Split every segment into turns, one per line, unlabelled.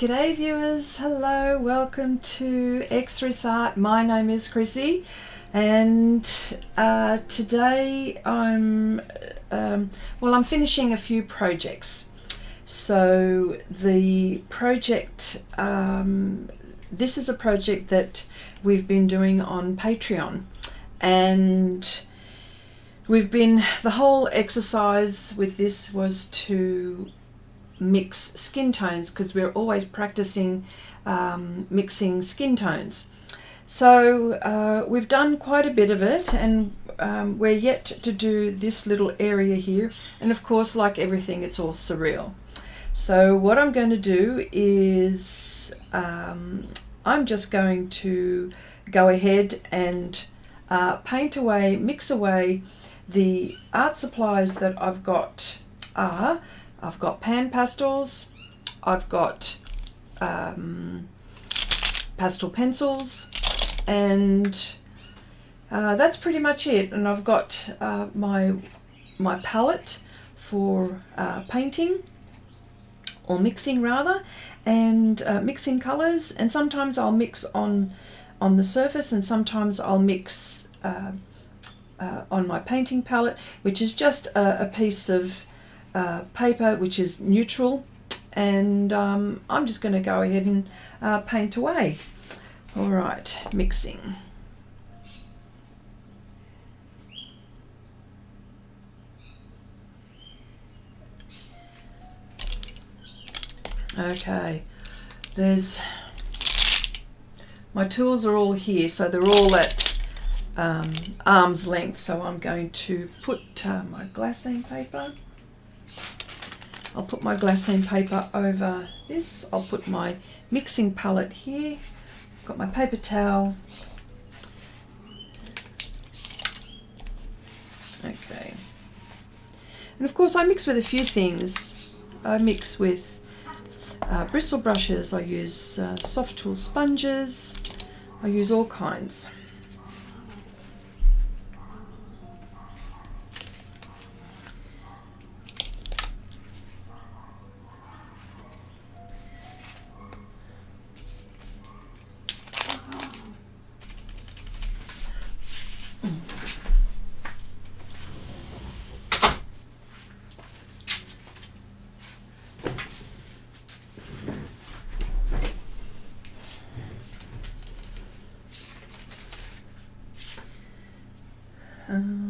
G'day viewers, hello, welcome to Xrissart. My name is Chrissy and today I'm finishing a few projects. So the project, this is a project that we've been doing on Patreon, and the whole exercise with this was to mix skin tones, because we're always practicing mixing skin tones. So we've done quite a bit of it, and we're yet to do this little area here, and of course, like everything, it's all surreal. So what I'm going to do is I'm just going to go ahead and paint away, mix away. The art supplies that I've got are, I've got pan pastels, I've got pastel pencils, and that's pretty much it. And I've got my palette for painting, or mixing rather, and mixing colors. And sometimes I'll mix on the surface, and sometimes I'll mix on my painting palette, which is just a piece of paper which is neutral, and I'm just going to go ahead and paint away. Alright, mixing. Okay, my tools are all here, so they're all at arm's length. So I'm going to put my glassine paper. I'll put my glassine paper over this. I'll put my mixing palette here. I've got my paper towel. Okay. And of course I mix with a few things. I mix with bristle brushes. I use Sofft Tools sponges. I use all kinds.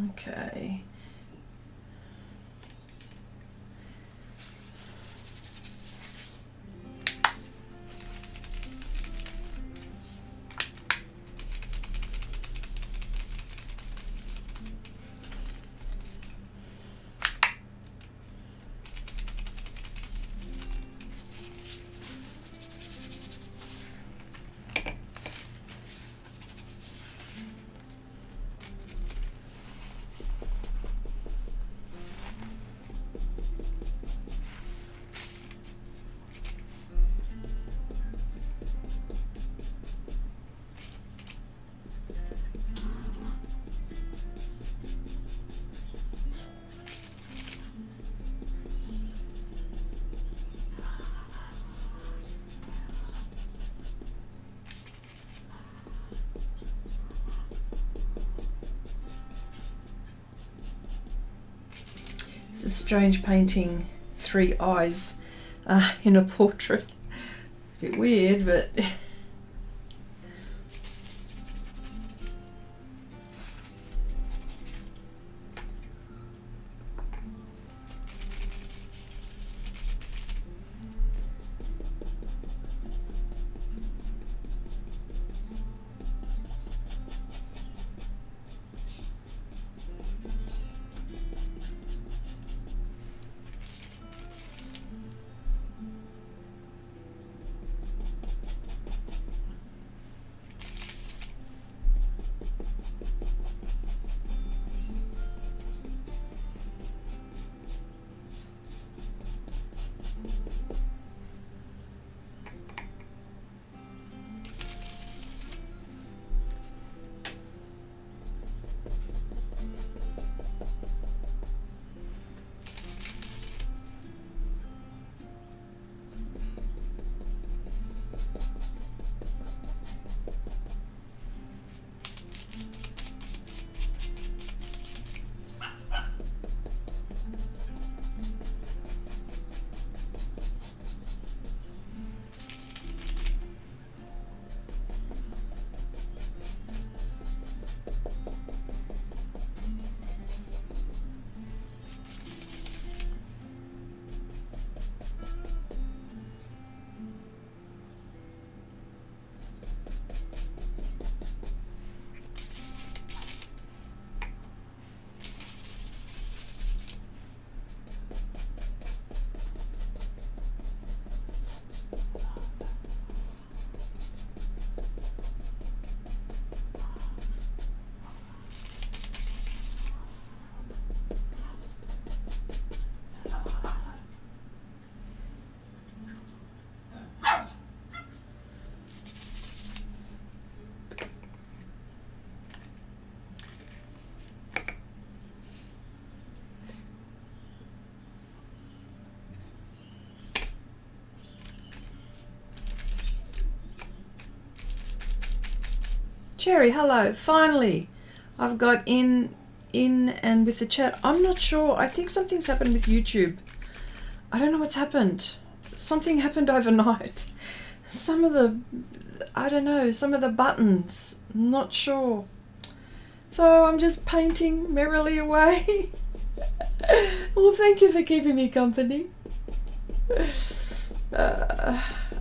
Okay. It's a strange painting 3 eyes in a portrait. It's a bit weird, but Cherry, hello. Finally, I've got in and with the chat. I'm not sure. I think something's happened with YouTube. I don't know what's happened. Something happened overnight. Some of the, I don't know, some of the buttons. Not sure. So I'm just painting merrily away. Well, thank you for keeping me company.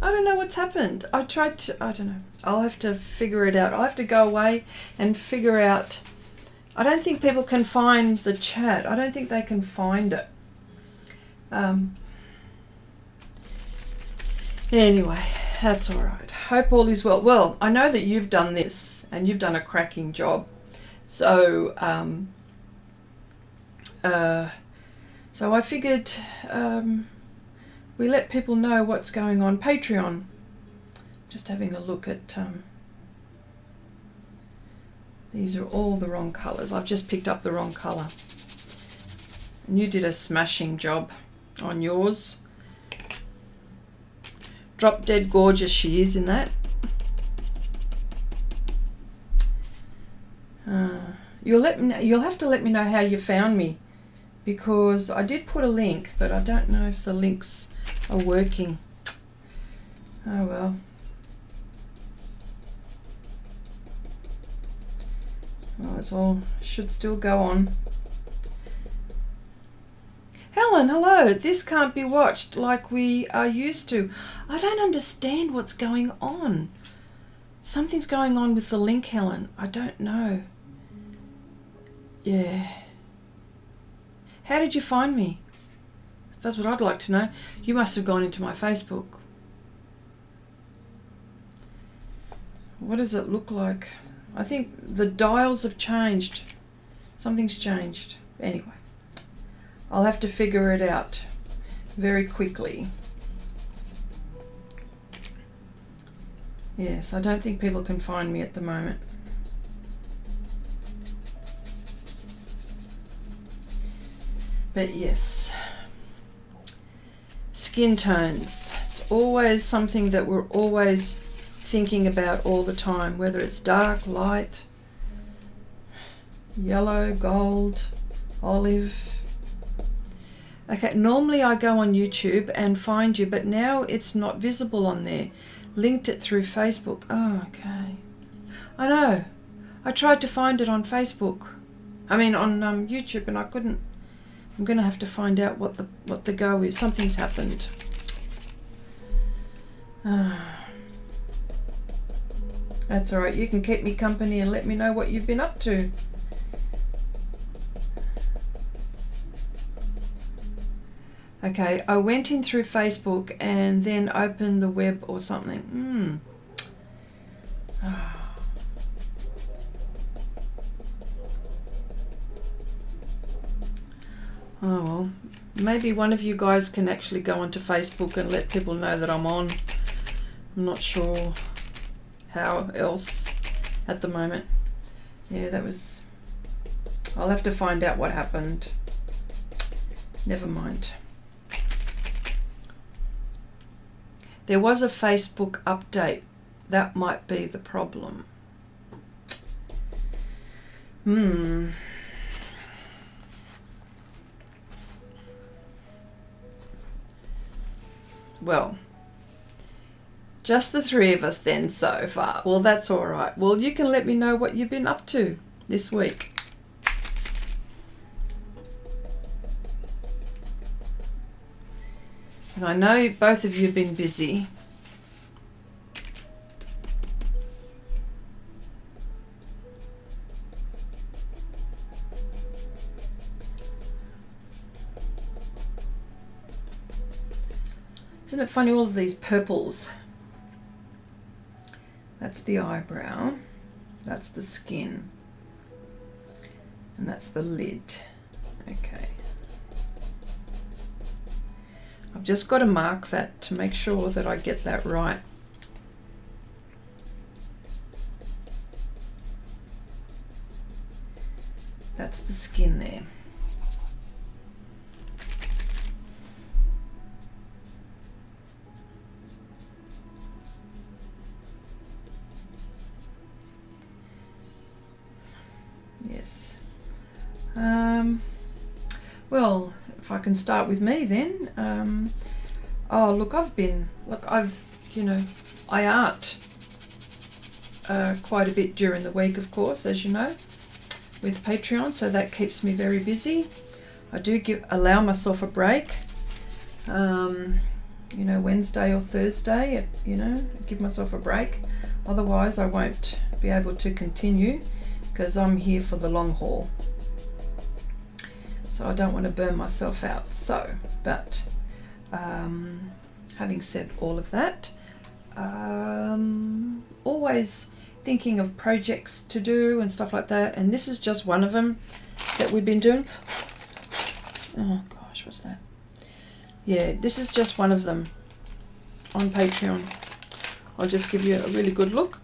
I don't know what's happened. I don't know. I'll have to figure it out. I'll have to go away and figure out. I don't think people can find the chat. I don't think they can find it. Anyway, that's all right. Hope all is well. Well, I know that you've done this and you've done a cracking job. So, so I figured we let people know what's going on. Patreon. Just having a look at, these are all the wrong colours. I've just picked up the wrong colour. And you did a smashing job on yours. Drop dead gorgeous she is in that. You'll have to let me know how you found me, because I did put a link, but I don't know if the links are working. Oh well. Well, it's all should still go on. Helen, hello. This can't be watched like we are used to. I don't understand what's going on. Something's going on with the link, Helen. I don't know. Yeah. How did you find me? That's what I'd like to know. You must have gone into my Facebook. What does it look like? I think the dials have changed. Something's changed. Anyway, I'll have to figure it out very quickly. Yes, I don't think people can find me at the moment. But yes, skin tones. It's always something that we're always thinking about all the time, whether it's dark, light, yellow, gold, olive. Okay, normally I go on YouTube and find you, but now it's not visible on there. Linked it through Facebook. Oh, okay. I know. I tried to find it on Facebook. I mean on YouTube, and I couldn't. I'm going to have to find out what the go is. Something's happened. That's all right. You can keep me company and let me know what you've been up to. Okay, I went in through Facebook and then opened the web or something. Oh well, maybe one of you guys can actually go onto Facebook and let people know that I'm on. I'm not sure how else at the moment. Yeah, that was... I'll have to find out what happened. Never mind. There was a Facebook update. That might be the problem. Well, just the three of us then so far. Well, that's all right. Well, you can let me know what you've been up to this week. And I know both of you have been busy. Isn't it funny, all of these purples? That's the eyebrow, that's the skin, and that's the lid. Okay. I've just got to mark that to make sure that I get that right. That's the skin there. Yes. Well, if I can start with me then. Oh, look, I art quite a bit during the week, of course, as you know, with Patreon, so that keeps me very busy. I do allow myself a break, Wednesday or Thursday, give myself a break. Otherwise, I won't be able to continue because I'm here for the long haul. So I don't want to burn myself out. But having said all of that, always thinking of projects to do and stuff like that, and this is just one of them that we've been doing. Oh gosh, what's that? Yeah, this is just one of them on Patreon. I'll just give you a really good look.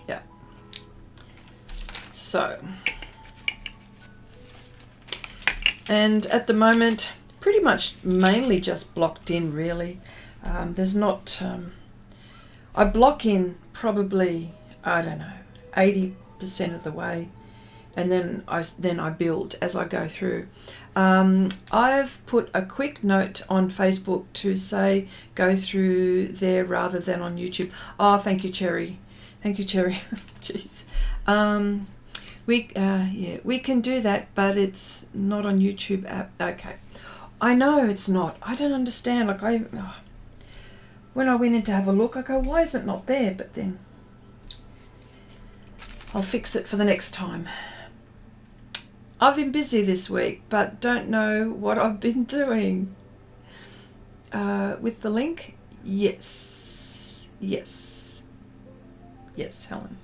Yeah. So, and at the moment, pretty much mainly just blocked in, really. There's not, I block in probably, I don't know, 80% of the way, and then I build as I go through. I've put a quick note on Facebook to say go through there rather than on YouTube. Oh, thank you, Cherry. Thank you, Cherry. Jeez. We can do that, but it's not on YouTube app. Okay. I know it's not. I don't understand. When I went in to have a look, I go, why is it not there? But then I'll fix it for the next time. I've been busy this week, but don't know what I've been doing. With the link? Yes, Helen.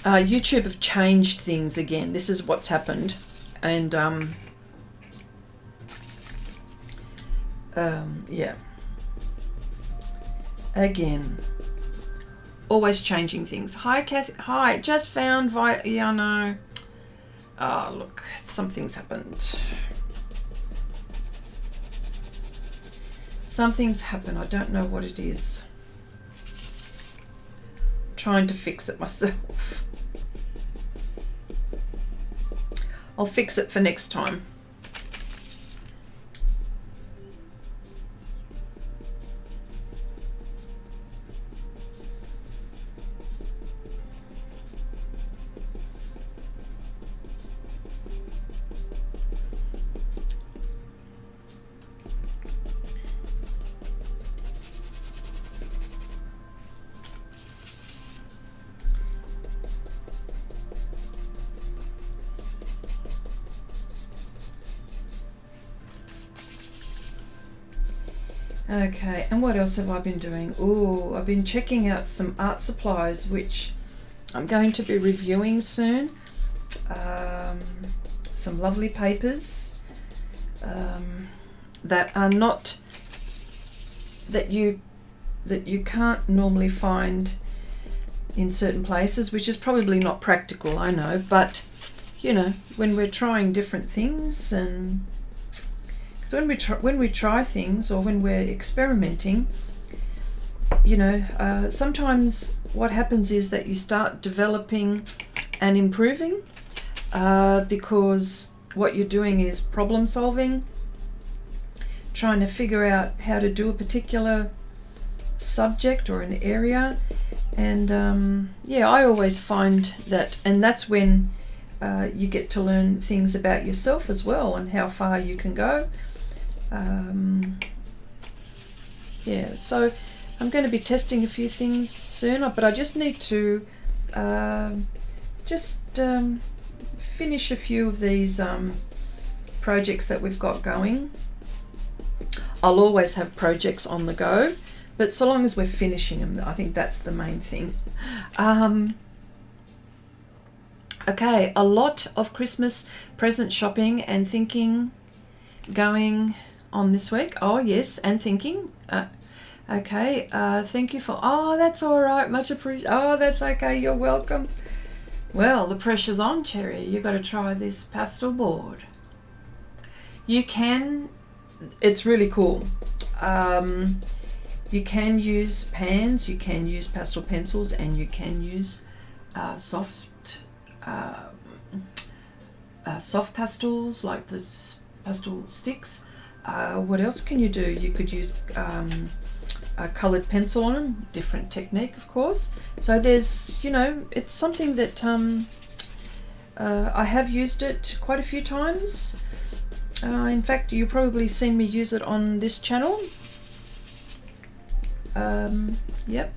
YouTube have changed things again. This is what's happened, and yeah, again, always changing things. Hi, Kathy. Hi, just found yeah, I know. Oh, look, something's happened. Something's happened. I don't know what it is. I'm trying to fix it myself. I'll fix it for next time. Okay, and what else have I been doing? Oh, I've been checking out some art supplies, which I'm going to be reviewing soon. Some lovely papers that are not, that you can't normally find in certain places, which is probably not practical, I know, but you know, when we're trying different things, and because when we try things, or when we're experimenting, you know, sometimes what happens is that you start developing and improving, because what you're doing is problem solving, trying to figure out how to do a particular subject or an area. And yeah, I always find that, and that's when you get to learn things about yourself as well, and how far you can go. Yeah, so I'm going to be testing a few things soon, but I just need to finish a few of these projects that we've got going. I'll always have projects on the go, but so long as we're finishing them, I think that's the main thing. Okay, a lot of Christmas present shopping and thinking going on this week. Oh yes, and thinking. Okay, thank you for, oh, that's all right, much appreciated. Oh, that's okay, you're welcome. Well, the pressure's on, Cherry. You've got to try this pastel board. You can, it's really cool. You can use pans, you can use pastel pencils, and you can use soft pastels like the pastel sticks. What else can you do? You could use a coloured pencil on them, different technique of course. So there's, you know, it's something that I have used it quite a few times. In fact, you've probably seen me use it on this channel. Yep.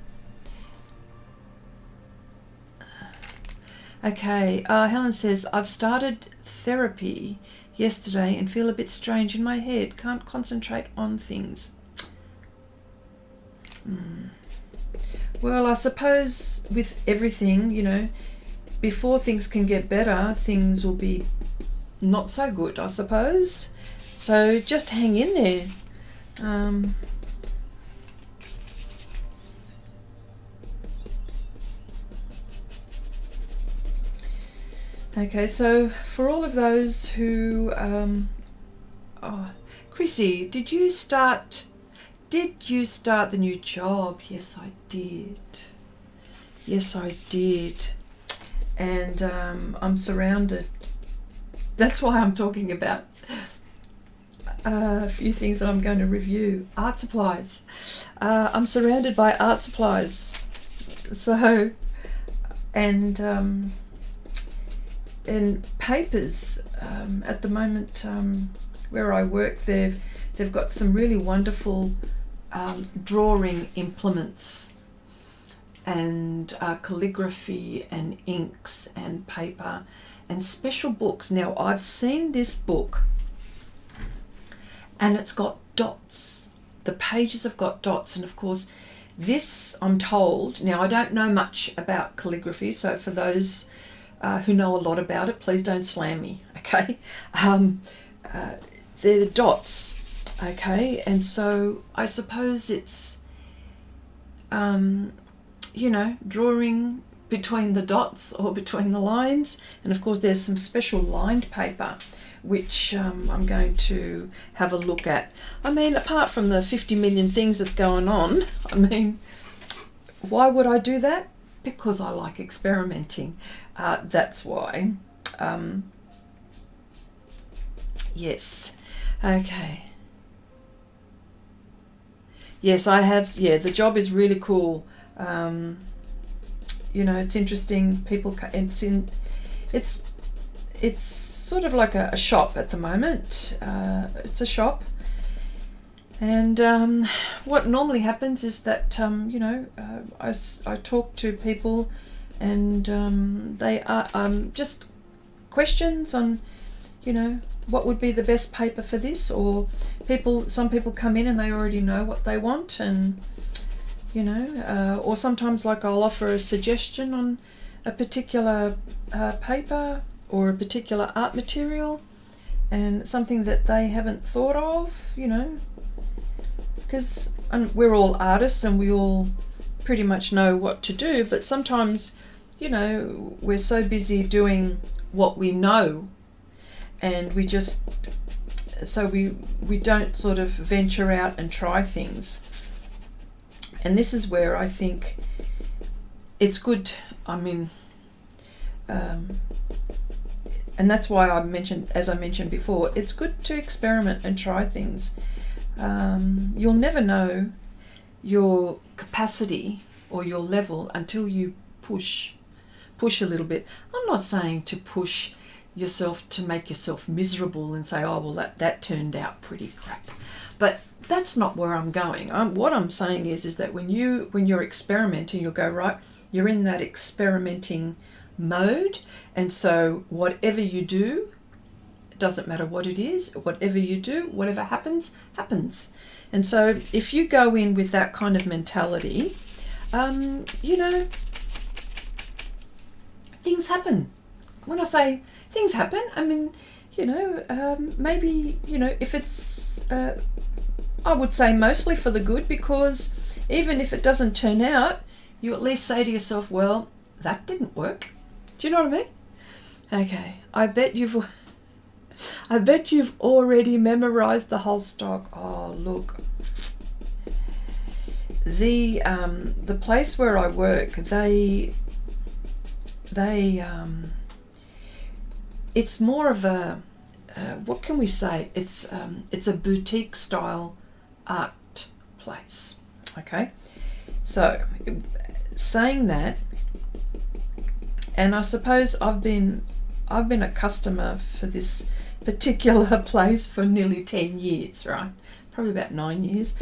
Okay, Helen says, I've started therapy yesterday and feel a bit strange in my head. Can't concentrate on things. Well, I suppose with everything, you know, before things can get better, things will be not so good, I suppose. So just hang in there. Okay, so for all of those who, oh, Chrissy, did you start the new job? Yes, I did. Yes, I did. And I'm surrounded. That's why I'm talking about a few things that I'm going to review. Art supplies. I'm surrounded by art supplies. So, and papers. At the moment, where I work, they've got some really wonderful drawing implements and calligraphy and inks and paper and special books. Now I've seen this book and it's got dots. The pages have got dots, and of course this, I'm told, now I don't know much about calligraphy, so for those who know a lot about it, please don't slam me, okay? They're the dots. Okay, and so I suppose it's, you know, drawing between the dots or between the lines. And of course there's some special lined paper which I'm going to have a look at. I mean, apart from the 50 million things that's going on, I mean, why would I do that? Because I like experimenting. That's why. Yes. Okay. Yes, I have. Yeah, the job is really cool. You know, it's interesting. People, it's sort of like a shop at the moment. It's a shop, and what normally happens is that you know, I talk to people, and they are just questions on, you know, what would be the best paper for this, or some people come in and they already know what they want, and you know, or sometimes like I'll offer a suggestion on a particular paper or a particular art material, and something that they haven't thought of, you know, because we're all artists and we all pretty much know what to do, but sometimes, you know, we're so busy doing what we know, and we just, so we don't sort of venture out and try things. And this is where I think it's good. I mean, and that's why I mentioned, as I mentioned before, it's good to experiment and try things. You'll never know your capacity or your level until you push a little bit. I'm not saying to push yourself to make yourself miserable and say, oh well, that turned out pretty crap, but that's not where I'm going. What I'm saying is that when you're experimenting, you'll go, right, you're in that experimenting mode, and so whatever you do, it doesn't matter what it is, whatever you do, whatever happens. And so if you go in with that kind of mentality, you know, things happen. When I say things happen, I mean, you know, maybe, you know, if it's, I would say mostly for the good, because even if it doesn't turn out, you at least say to yourself, well, that didn't work. Do you know what I mean? Okay, I bet you've already memorized the whole stock. Oh, look. The place where I work, it's more of a what can we say? It's a boutique style art place. Okay, so saying that, and I suppose I've been a customer for this particular place for nearly 10 years, right? Probably about 9 years.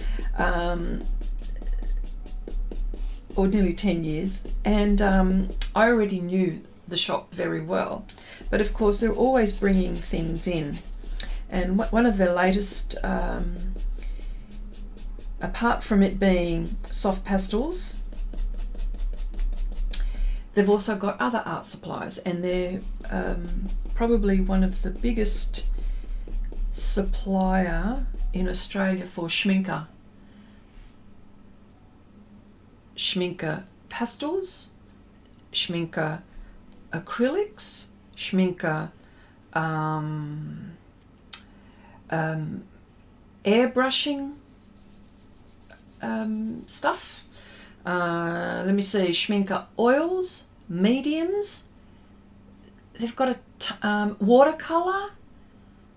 Or nearly 10 years, and I already knew the shop very well, but of course they're always bringing things in, and one of the latest, apart from it being Sofft Pastels, they've also got other art supplies, and they're probably one of the biggest supplier in Australia for schminker pastels, schminker acrylics, schminker airbrushing stuff. Let me see, schminker oils, mediums. They've got a watercolor.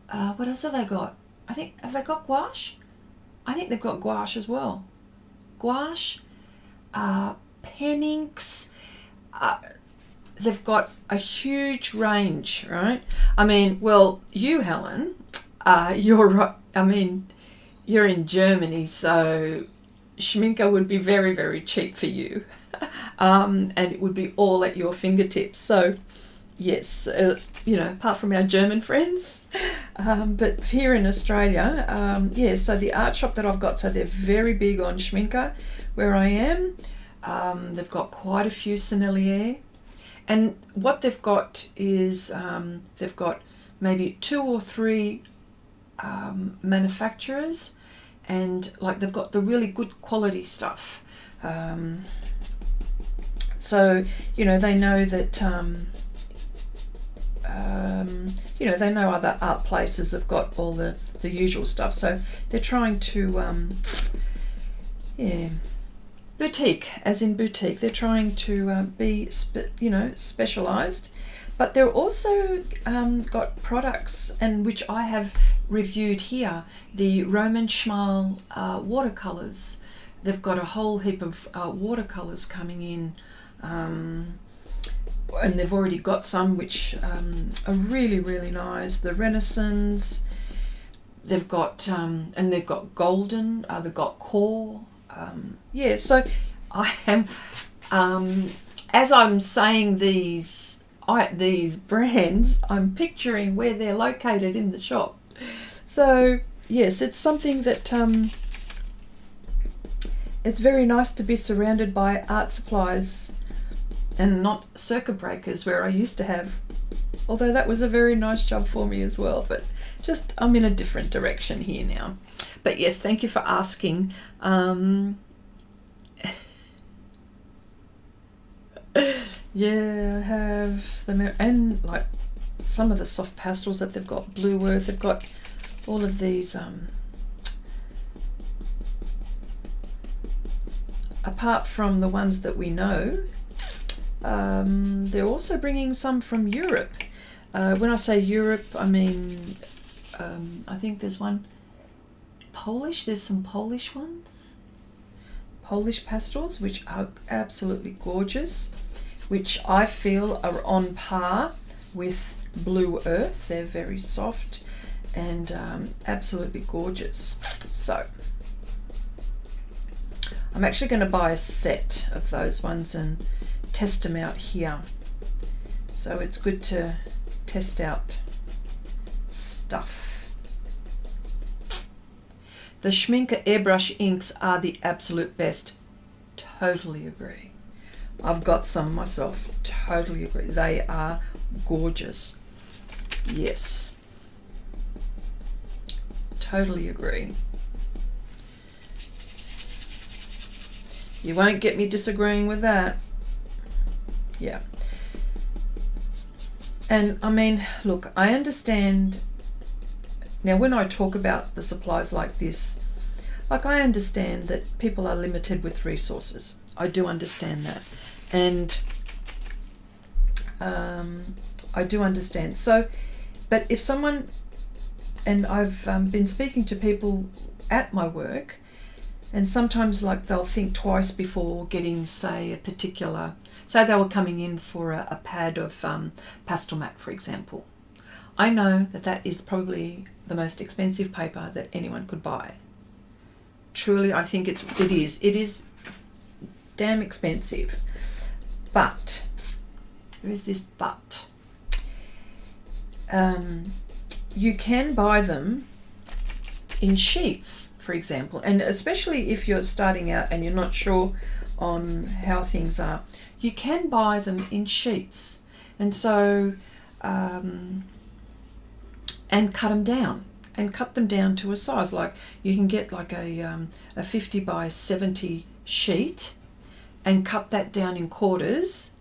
What else have they got? Have they got gouache? I think they've got gouache as well. Gouache. Pen inks, they've got a huge range, right? I mean, well, you, Helen, you're in Germany, so schminker would be very, very cheap for you, and it would be all at your fingertips. So yes, apart from our German friends, but here in Australia, so the art shop that I've got, so they're very big on schminker where I am. They've got quite a few sommelier, and what they've got is they've got maybe 2 or 3 manufacturers, and like they've got the really good quality stuff. So they know that they know other art places have got all the usual stuff, so they're trying to boutique, as in boutique. They're trying to be specialized, but they're also got products, and which I have reviewed here, the Roman Schmal watercolors. They've got a whole heap of watercolors coming in, and they've already got some which are really, really nice. The Renaissance, they've got and they've got golden, they've got core. So I am, as I'm saying these brands, I'm picturing where they're located in the shop. So yes, it's something that it's very nice to be surrounded by art supplies and not circuit breakers where I used to have, although that was a very nice job for me as well, but just I'm in a different direction here now. But yes, thank you for asking. Yeah, I have them, and like some of the Sofft Pastels that they've got, Blue Earth, they've got all of these apart from the ones that we know, they're also bringing some from Europe. When I say Europe, I mean I think there's one Polish, there's some Polish ones, Polish pastels, which are absolutely gorgeous, which I feel are on par with Blue Earth. They're very soft and absolutely gorgeous. So I'm actually going to buy a set of those ones and test them out here. So it's good to test out stuff. The Schminker airbrush inks are the absolute best. Totally agree. I've got some myself. Totally agree. They are gorgeous. Yes. Totally agree. You won't get me disagreeing with that. Yeah. And I mean, look, I understand. Now, when I talk about the supplies like this, like I understand that people are limited with resources. I do understand that. And I do understand. So, but if someone, and I've been speaking to people at my work, and sometimes like they'll think twice before getting, say, a particular, say they were coming in for a pad of Pastelmat, for example. I know that that is probably the most expensive paper that anyone could buy. Truly, I think it is damn expensive. But there is this but. You can buy them in sheets, for example, and especially if you're starting out and you're not sure on how things are, you can buy them in sheets, and so and cut them down to a size. Like you can get like a 50 by 70 sheet and cut that down in quarters,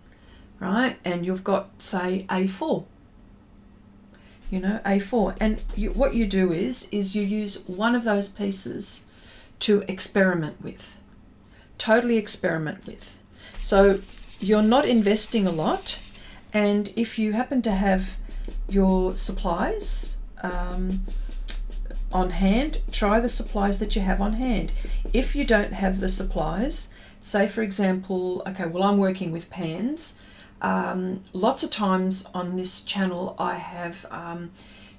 right? And you've got, say, A4. You know, A4. And what you do is you use one of those pieces to experiment with. Totally experiment with. So you're not investing a lot. And if you happen to have your supplies on hand, try the supplies that you have on hand. If you don't have the supplies, say for example, okay, well, I'm working with pans. Lots of times on this channel I have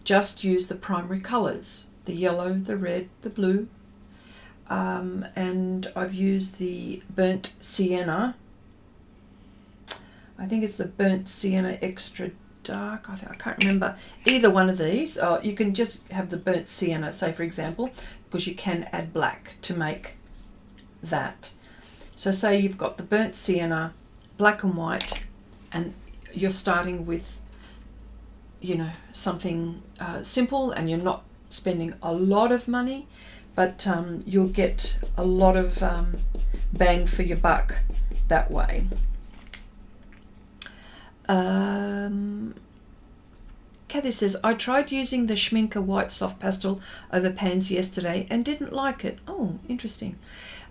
just used the primary colours, the yellow, the red, the blue, and I've used the burnt sienna. I think it's the burnt sienna extra dark. I can't remember either one of these. You can just have the burnt sienna, say for example, because you can add black to make that. So say you've got the burnt sienna, black and white, and you're starting with, you know, something simple, and you're not spending a lot of money, but you'll get a lot of bang for your buck that way. Kathy says, I tried using the Schminke White Soft Pastel over pans yesterday and didn't like it. Oh, interesting.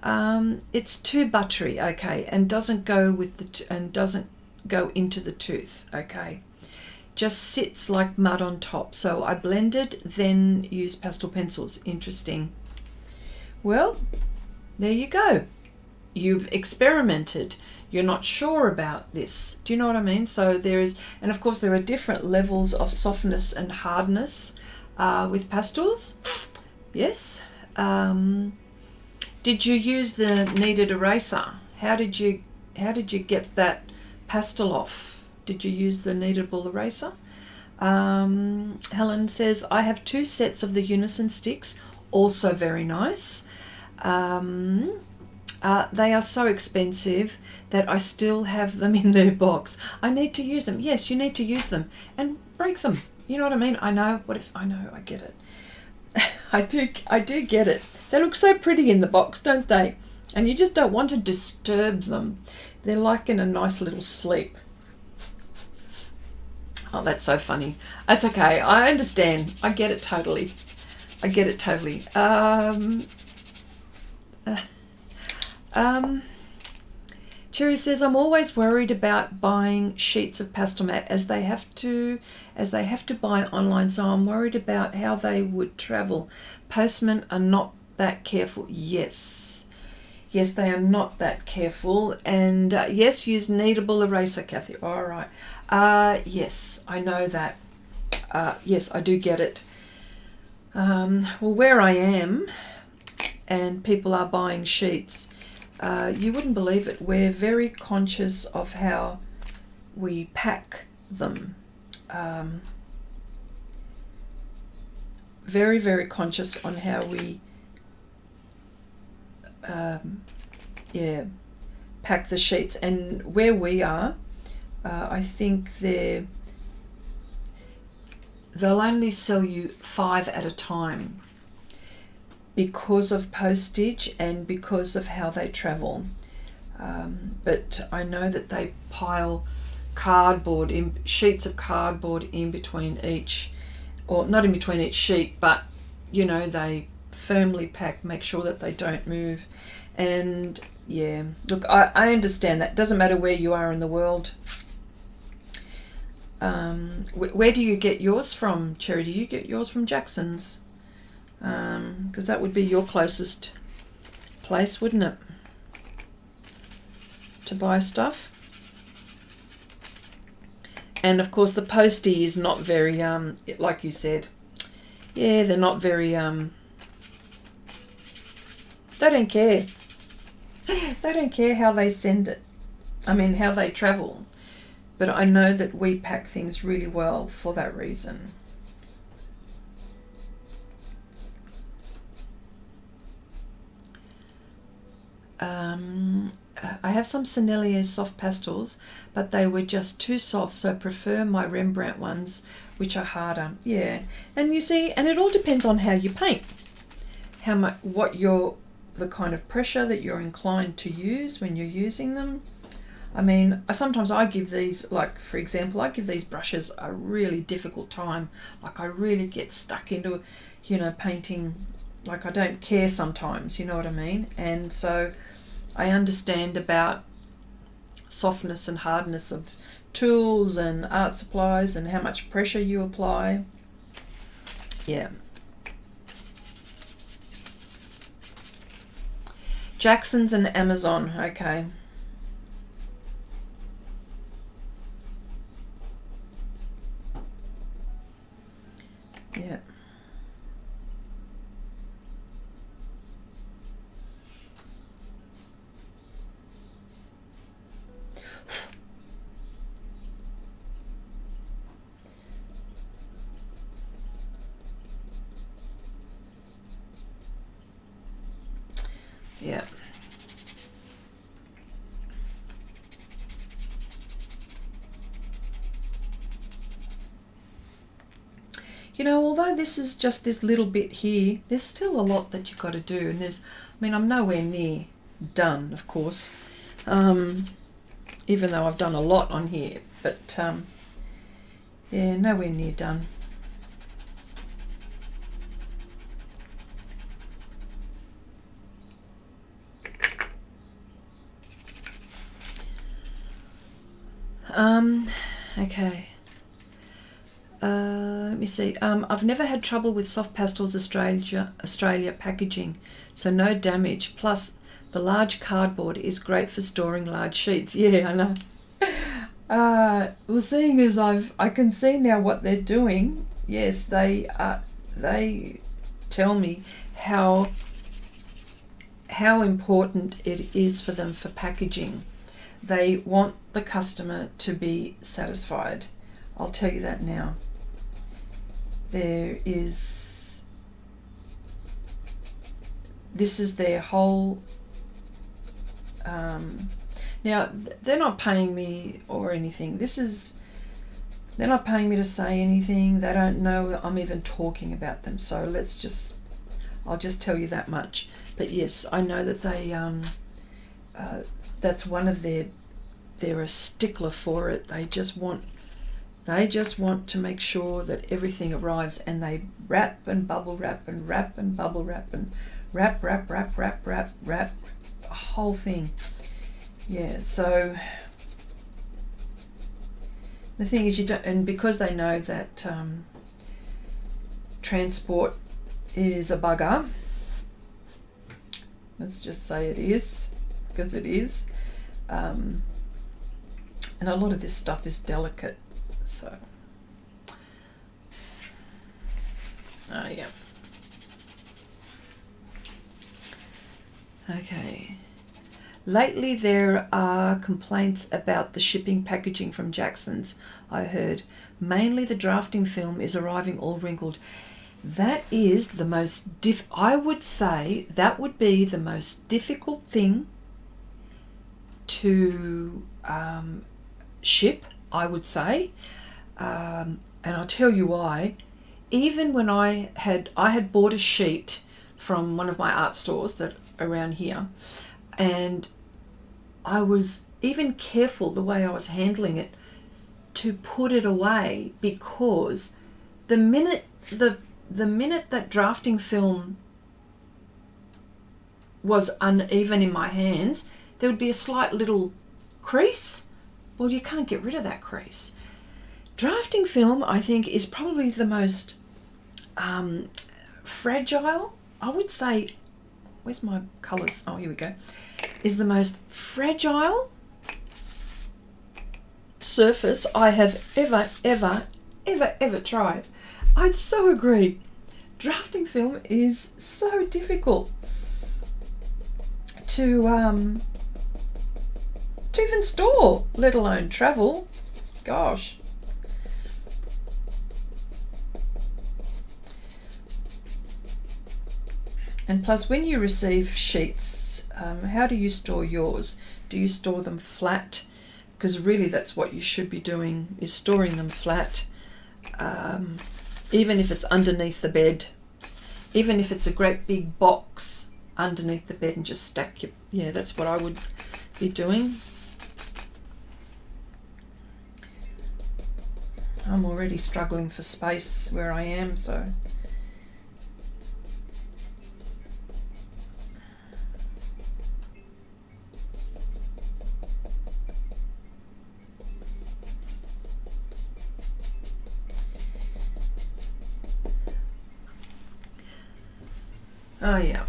It's too buttery, okay, and doesn't go with the doesn't go into the tooth, okay. Just sits like mud on top. So I blended, then used pastel pencils. Interesting. Well, there you go. You've experimented. You're not sure about this. Do you know what I mean? So there is, and of course there are different levels of softness and hardness with pastels. Yes. Did you use the kneaded eraser? How did you get that pastel off? Did you use the kneadable eraser? Helen says, I have 2 sets of the Unison sticks, also very nice. They are so expensive that I still have them in their box. I need to use them. Yes, you need to use them and break them. You know what I mean? I know. I get it. I do get it. They look so pretty in the box, don't they? And you just don't want to disturb them. They're like in a nice little sleep. Oh, that's so funny. That's okay. I understand. I get it totally. Cherry says, I'm always worried about buying sheets of Pastelmat as they have to buy online, so I'm worried about how they would travel. Postmen are not that careful. Yes, they are not that careful. And yes, use kneadable eraser, Kathy. All right. Yes, I know that. Yes, I do get it. Well, where I am and people are buying sheets, you wouldn't believe it. We're very conscious of how we pack them. Very, very conscious on how we pack the sheets. And where we are, I think they'll only sell you 5 at a time because of postage and because of how they travel. But I know that they pile cardboard, sheets of cardboard in between each, or not in between each sheet, but you know, they firmly pack, make sure that they don't move. And yeah, look, I understand that. Doesn't matter where you are in the world. Where do you get yours from, Cherry? Do you get yours from Jackson's? Because that would be your closest place, wouldn't it, to buy stuff? And of course the postie is not very, like you said, yeah, they're not very, they don't care. They don't care how they send it. I mean, how they travel. But I know that we pack things really well for that reason. I have some Sennelier soft pastels, but they were just too soft, so prefer my Rembrandt ones, which are harder. Yeah, and you see, and it all depends on how you paint, how much, the kind of pressure that you're inclined to use when you're using them. I mean, sometimes I give these, like for example, I give these brushes a really difficult time. Like I really get stuck into, you know, painting. Like I don't care sometimes, you know what I mean? And so I understand about softness and hardness of tools and art supplies and how much pressure you apply. Yeah. Jackson's and Amazon, okay. Yeah. Yeah. You know, although this is just this little bit here, there's still a lot that you've got to do. And there's, I mean, I'm nowhere near done, of course, even though I've done a lot on here. But, yeah, nowhere near done. Okay. Let me see. I've never had trouble with Soft Pastels Australia packaging, so no damage. Plus, the large cardboard is great for storing large sheets. Yeah, I know. Well, seeing as I can see now what they're doing. Yes, they tell me how important it is for them for packaging. They want the customer to be satisfied. I'll tell you that now. This is their whole, now they're not paying me or anything. They're not paying me to say anything. They don't know I'm even talking about them. So I'll just tell you that much. But yes, I know that they, that's one of they're a stickler for it. They just want to make sure that everything arrives, and they wrap and bubble wrap and wrap and bubble wrap and wrap, a whole thing. Yeah, so the thing is, you don't, and because they know that transport is a bugger, let's just say it is, because it is, and a lot of this stuff is delicate. So, yeah. Okay. Lately there are complaints about the shipping packaging from Jackson's, I heard. Mainly the drafting film is arriving all wrinkled. That is the most I would say that would be the most difficult thing to ship, I would say. And I'll tell you why. Even when I had bought a sheet from one of my art stores that around here, and I was even careful the way I was handling it to put it away, because the minute that drafting film was uneven in my hands, there would be a slight little crease. Well, you can't get rid of that crease. Drafting film, I think, is probably the most fragile, I would say, where's my colours? Oh, here we go. Is the most fragile surface I have ever tried. I'd so agree. Drafting film is so difficult to even store, let alone travel. Gosh. And plus, when you receive sheets, how do you store yours? Do you store them flat? Because really that's what you should be doing, is storing them flat. Even if it's underneath the bed, even if it's a great big box underneath the bed, and just stack your, yeah, that's what I would be doing. I'm already struggling for space where I am, so. Oh yeah.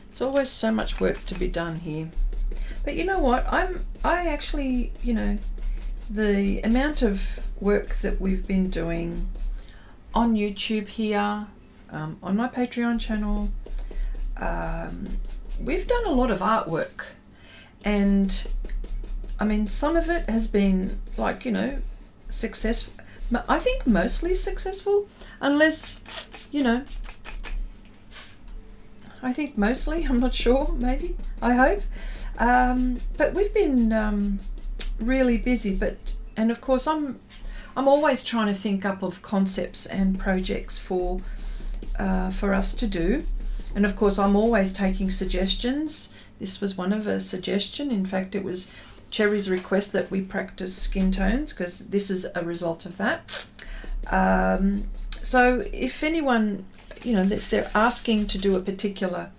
There's always so much work to be done here. But you know what, I actually, you know, the amount of work that we've been doing on YouTube here, on my Patreon channel, we've done a lot of artwork, and I mean, some of it has been, like, you know, successful. I think mostly successful, unless, you know, I think mostly, I'm not sure, maybe, I hope. But we've been really busy, and of course I'm always trying to think up of concepts and projects for us to do, and of course I'm always taking suggestions. This was one of a suggestion. In fact, it was Cherry's request that we practice skin tones, because this is a result of that. So if anyone, you know, if they're asking to do a particular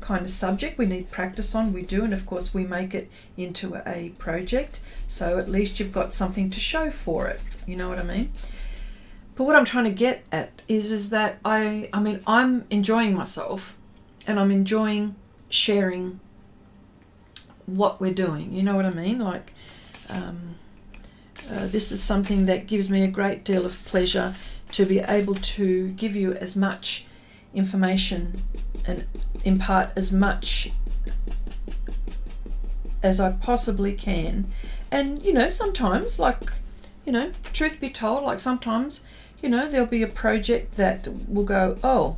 kind of subject we need practice on, we do, and of course we make it into a project, so at least you've got something to show for it, you know what I mean? But what I'm trying to get at is that I mean, I'm enjoying myself, and I'm enjoying sharing what we're doing, you know what I mean? Like, this is something that gives me a great deal of pleasure, to be able to give you as much information and impart as much as I possibly can. And, you know, sometimes, like, you know, truth be told, like sometimes, you know, there'll be a project that will go, oh,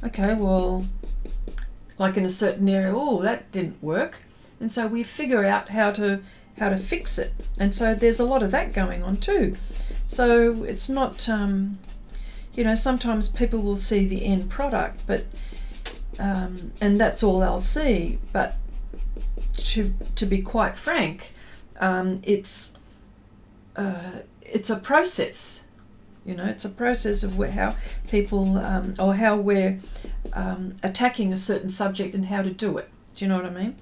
okay, well, like in a certain area, oh, that didn't work. And so we figure out how to fix it. And so there's a lot of that going on too. So it's not, you know, sometimes people will see the end product, but and that's all they'll see. But to be quite frank, it's a process. You know, it's a process of how people or how we're attacking a certain subject and how to do it. Do you know what I mean?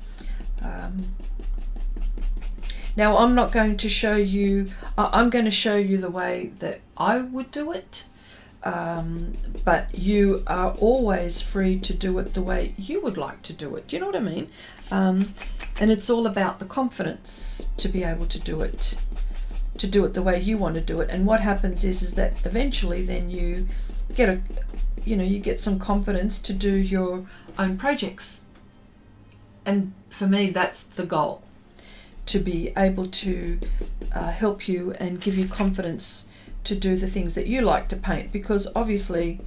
Now, I'm not going to show you. I'm going to show you the way that I would do it. But you are always free to do it the way you would like to do it. Do you know what I mean? And it's all about the confidence to be able to do it the way you want to do it. And what happens is that eventually then you get you get some confidence to do your own projects. And for me, that's the goal, to be able to help you and give you confidence to do the things that you like to paint, because obviously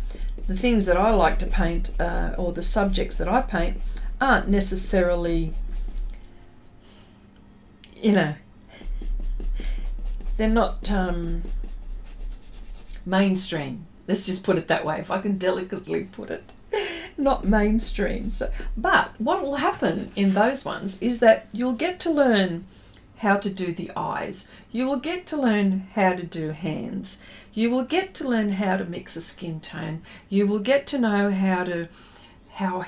the things that I like to paint or the subjects that I paint aren't necessarily, you know, they're not mainstream. Let's just put it that way, if I can delicately put it. Not mainstream. So, but what will happen in those ones is that you'll get to learn how to do the eyes. You will get to learn how to do hands. You will get to learn how to mix a skin tone. You will get to know how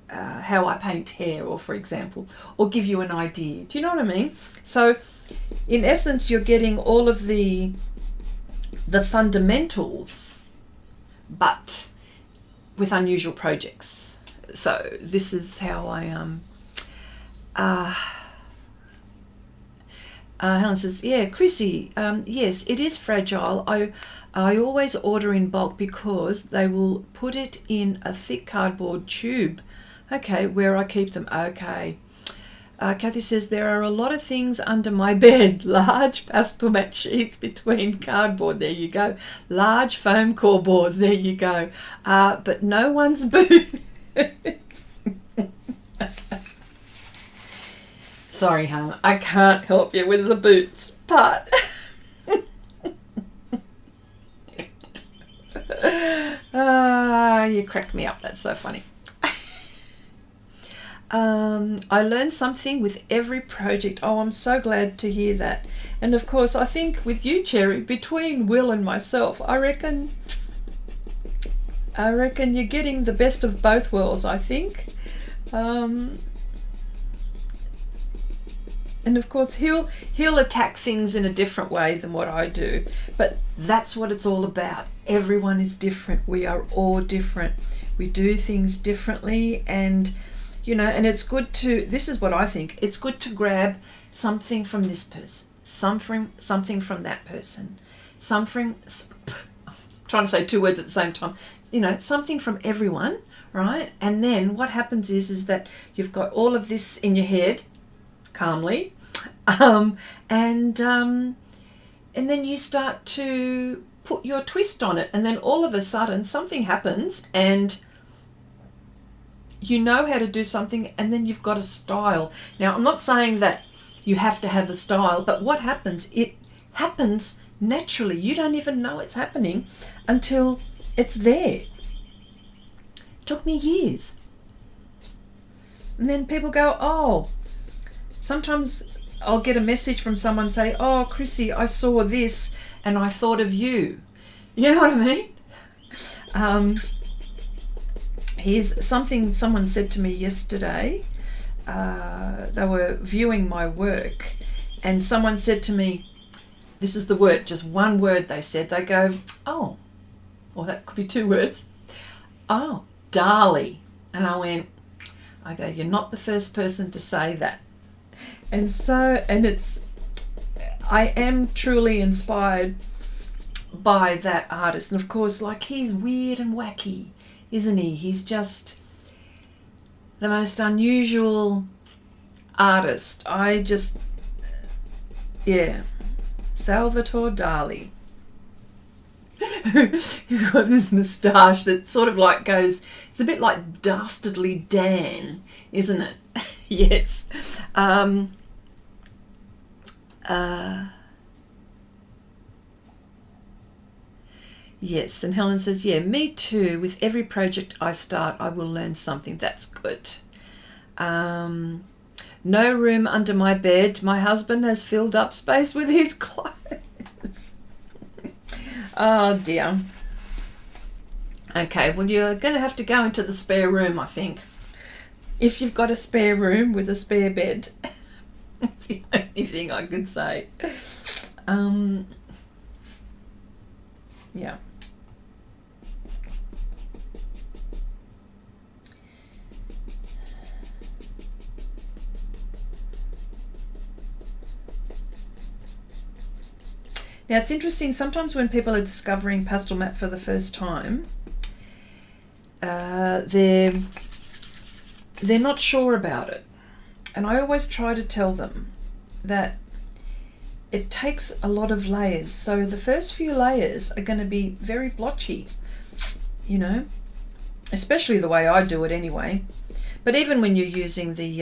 I paint hair, or for example, or give you an idea. Do you know what I mean? So in essence, you're getting all of the fundamentals, but with unusual projects. So this is how I Helen says, yeah, Chrissy, yes, it is fragile. I always order in bulk because they will put it in a thick cardboard tube. Okay, where I keep them. Okay. Kathy says, there are a lot of things under my bed. Large Pastelmat sheets between cardboard. There you go. Large foam core boards. There you go. But no one's boots. Sorry, hon. I can't help you with the boots part. You crack me up. That's so funny. I learn something with every project. Oh, I'm so glad to hear that. And of course, I think with you, Cherry, between Will and myself, I reckon you're getting the best of both worlds, I think. And of course, he'll attack things in a different way than what I do. But that's what it's all about. Everyone is different. We are all different. We do things differently, and you know, and it's good to, this is what I think, it's good to grab something from this person, something from that person, I'm trying to say two words at the same time, you know, something from everyone, right? And then what happens is that you've got all of this in your head, calmly, and then you start to put your twist on it, and then all of a sudden something happens, and you know how to do something, and then you've got a style. Now, I'm not saying that you have to have a style, but what happens, it happens naturally. You don't even know it's happening until it's there. It took me years. And then people go, oh, sometimes I'll get a message from someone say, oh, Chrissy, I saw this and I thought of you. You know what I mean? Here's something someone said to me yesterday. They were viewing my work, and someone said to me, this is the word, just one word they said. They go, oh, or that could be two words. Oh, Dali. And I go, you're not the first person to say that. And so, I am truly inspired by that artist. And of course, like, he's weird and wacky, isn't he? He's just the most unusual artist. Salvatore Dali. He's got this moustache that sort of like goes, it's a bit like Dastardly Dan, isn't it? Yes. Yes, and Helen says, yeah, me too. With every project I start, I will learn something. That's good. No room under my bed. My husband has filled up space with his clothes. Oh, dear. Okay, well, you're going to have to go into the spare room, I think. If you've got a spare room with a spare bed. That's the only thing I could say. Yeah. Now, it's interesting, sometimes when people are discovering Pastelmat for the first time, they're not sure about it. And I always try to tell them that it takes a lot of layers. So the first few layers are going to be very blotchy, you know, especially the way I do it anyway. But even when you're using the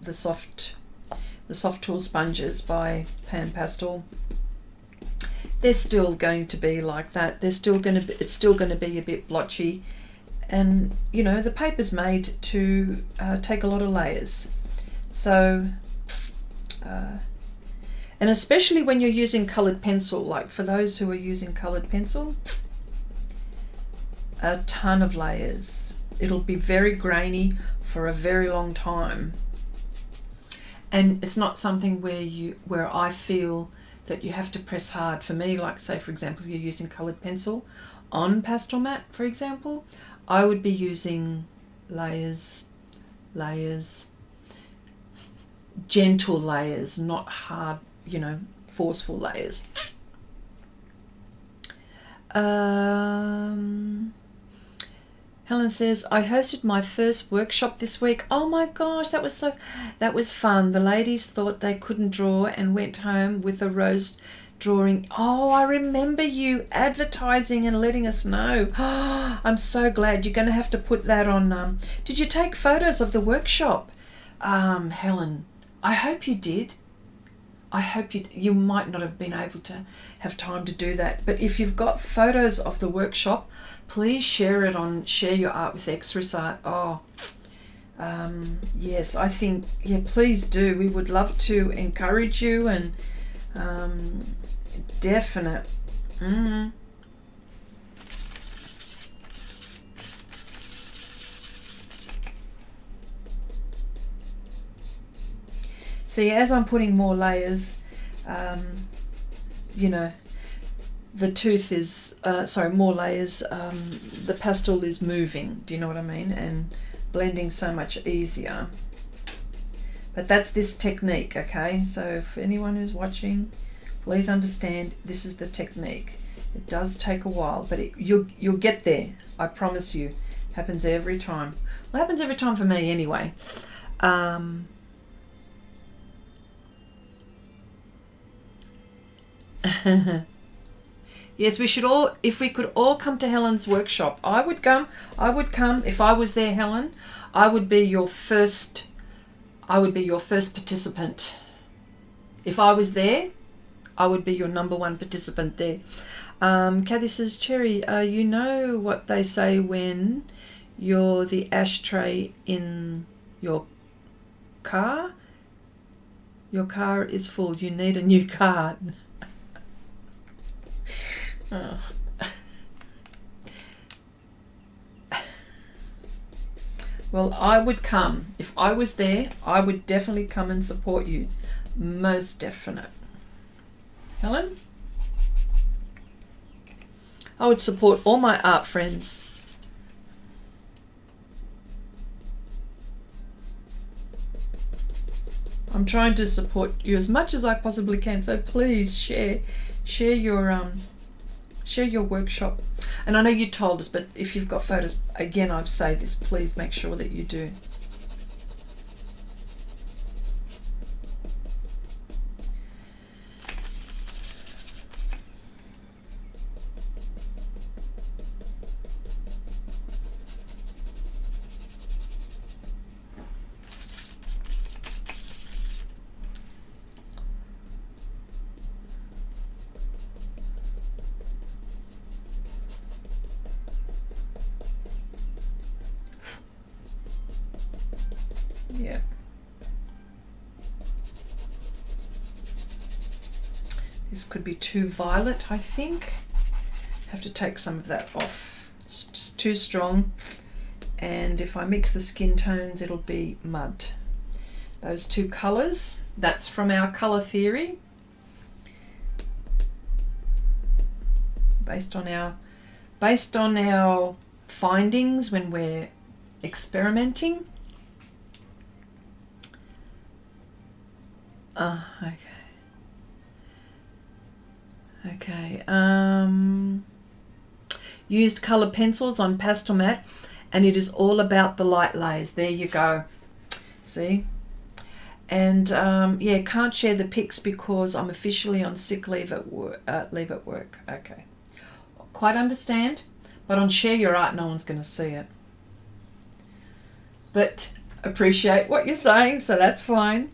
Sofft Tools sponges by Pastel, they're still going to be like that. They're still going to be, it's still going to be a bit blotchy, and you know the paper's made to take a lot of layers. So, and especially when you're using coloured pencil, like for those who are using coloured pencil, a ton of layers. It'll be very grainy for a very long time, and it's not something where I feel that you have to press hard. For me, like say for example, if you're using coloured pencil on Pastelmat, for example, I would be using layers, gentle layers, not hard, you know, forceful layers. Helen says, I hosted my first workshop this week. Oh my gosh, that was fun. The ladies thought they couldn't draw and went home with a rose drawing. Oh, I remember you advertising and letting us know. I'm so glad. You're going to have to put that on. Did you take photos of the workshop, Helen? I hope you did. I hope you might not have been able to have time to do that, but if you've got photos of the workshop, please share your art with Xrissart. Oh, yes, I think, yeah, please do. We would love to encourage you, and definite. See, as I'm putting more layers, you know, the tooth is, more layers, the pastel is moving, do you know what I mean? And blending so much easier. But that's this technique, okay? So for anyone who's watching, please understand this is the technique. It does take a while, but you'll get there, I promise you. Happens every time. Well, it happens every time for me anyway. Yes, we should all, if we could all come to Helen's workshop, I would come. If I was there, Helen, I would be your first participant. If I was there, I would be your #1 participant there. Kathy says, Cherry, you know what they say when you're the ashtray in your car? Your car is full, you need a new car. Oh. Well, I would come. If I was there, I would definitely come and support you. Most definite. Helen? I would support all my art friends. I'm trying to support you as much as I possibly can, so please share your workshop. And I know you told us, but if you've got photos, again, I'd say this, please make sure that you do. Yeah. This could be too violet, I think. Have to take some of that off. It's just too strong. And if I mix the skin tones, it'll be mud. Those two colours, that's from our colour theory. Based on our findings when we're experimenting. Okay. Used colour pencils on Pastelmat, and it is all about the light layers. There you go. See? And yeah, can't share the pics because I'm officially on sick leave at work. Okay, quite understand, but on Share Your Art, no one's going to see it. But appreciate what you're saying, so that's fine.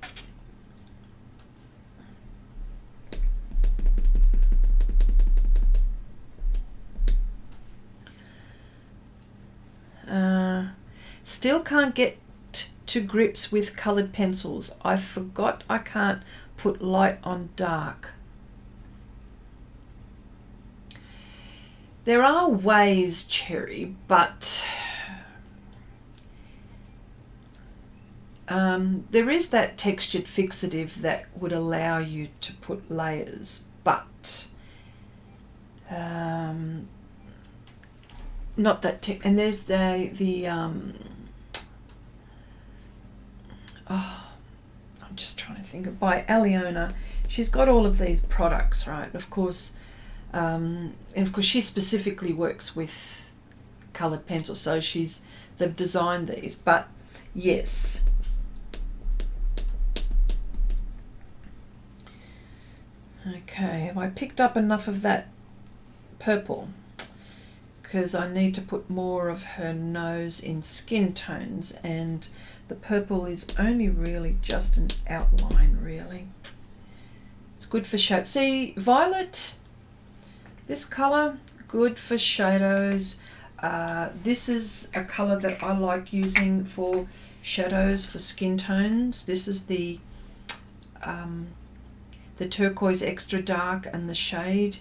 Still can't get to grips with coloured pencils. I forgot I can't put light on dark. There are ways, Cherry, but there is that textured fixative that would allow you to put layers, but not that and there's the oh, I'm just trying to think of, by Aliona. She's got all of these products, right? Of course, and of course she specifically works with coloured pencils, so they've designed these. But yes, okay, have I picked up enough of that purple? Because I need to put more of her nose in skin tones, and the purple is only really just an outline, really. It's good for shadow. See, violet, this colour, good for shadows. This is a colour that I like using for shadows, for skin tones. This is the turquoise extra dark, and the shade,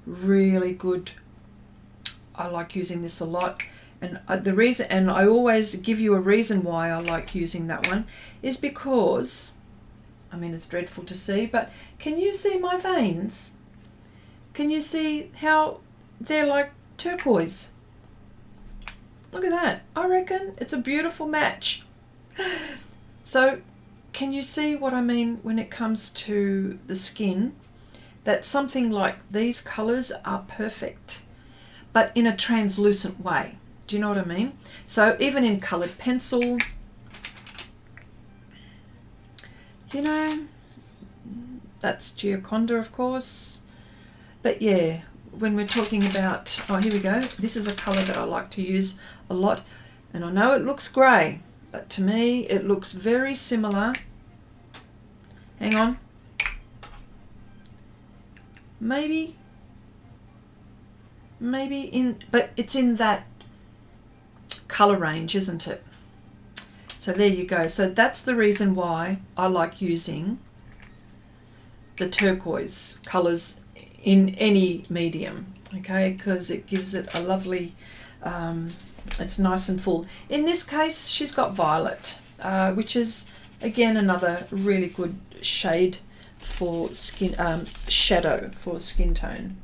really good. I like using this a lot, and the reason, and I always give you a reason why I like using that one, is because, I mean, it's dreadful to see, but can you see my veins? Can you see how they're like turquoise? Look at that. I reckon it's a beautiful match. So can you see what I mean when it comes to the skin? That something like these colours are perfect, but in a translucent way. Do you know what I mean? So even in coloured pencil, you know, that's Gioconda, of course. But yeah, when we're talking about, oh, here we go. This is a colour that I like to use a lot. And I know it looks grey, but to me it looks very similar. Hang on. Maybe but it's in that colour range, isn't it? So there you go. So that's the reason why I like using the turquoise colours in any medium, okay, because it gives it a lovely, it's nice and full. In this case, she's got violet, which is again another really good shade for skin, shadow for skin tone.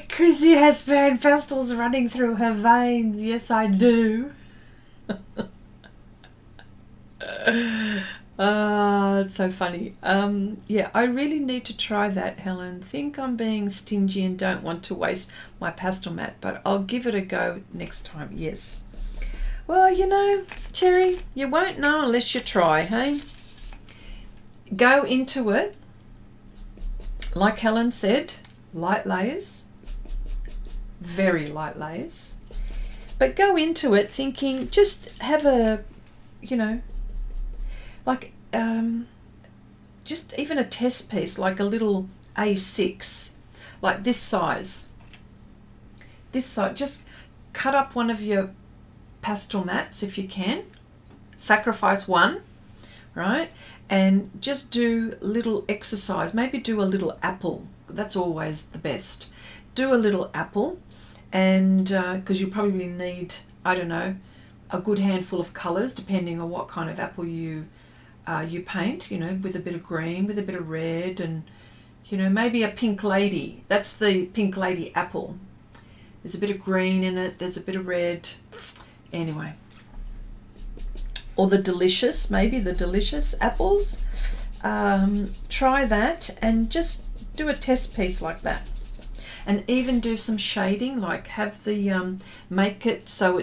Chrissy has burnt pastels running through her veins. Yes, I do. It's so funny. Yeah, I really need to try that, Helen. Think I'm being stingy and don't want to waste my Pastelmat, but I'll give it a go next time. Yes. Well, you know, Cherry, you won't know unless you try, hey? Go into it, like Helen said, light layers, very light layers, but go into it thinking, just have a, you know, like just even a test piece, like a little A6, like this size, just cut up one of your pastel mats if you can, sacrifice one, right? And just do little exercise. Maybe do a little apple. That's always the best. Do a little apple, and because you probably need, I don't know, a good handful of colours depending on what kind of apple you paint. You know, with a bit of green, with a bit of red, and you know, maybe a pink lady. That's the pink lady apple. There's a bit of green in it. There's a bit of red. Anyway. Or the delicious, maybe the delicious apples. Try that and just do a test piece like that. and even do some shading, like have the make it so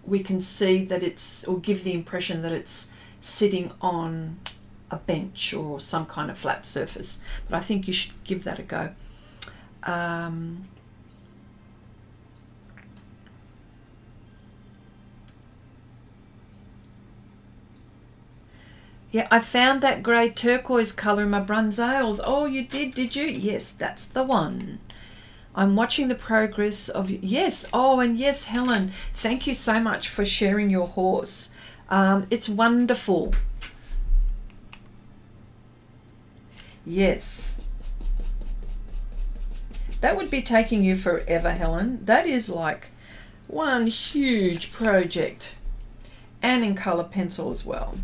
we can see that it's, or give the impression that it's sitting on a bench or some kind of flat surface. But I think you should give that a go. Yeah, I found that grey turquoise colour in my Bruynzeels. Oh, you did you? Yes, that's the one. I'm watching the progress of... Yes, oh, and yes, Helen, thank you so much for sharing your horse. It's wonderful. Yes. That would be taking you forever, Helen. That is like one huge project. And in colour pencil as well.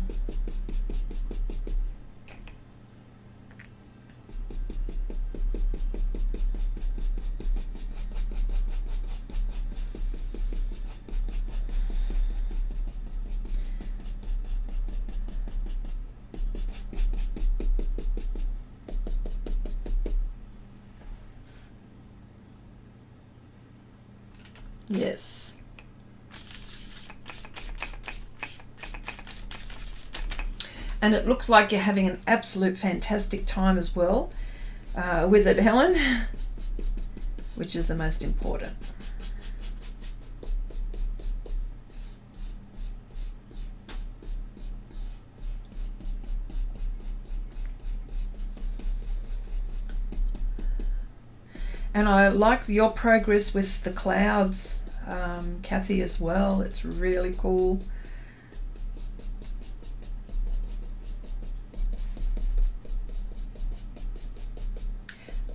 Yes. And it looks like you're having an absolute fantastic time as well with it, Helen, which is the most important. And I like your progress with the clouds, Kathy, as well. It's really cool.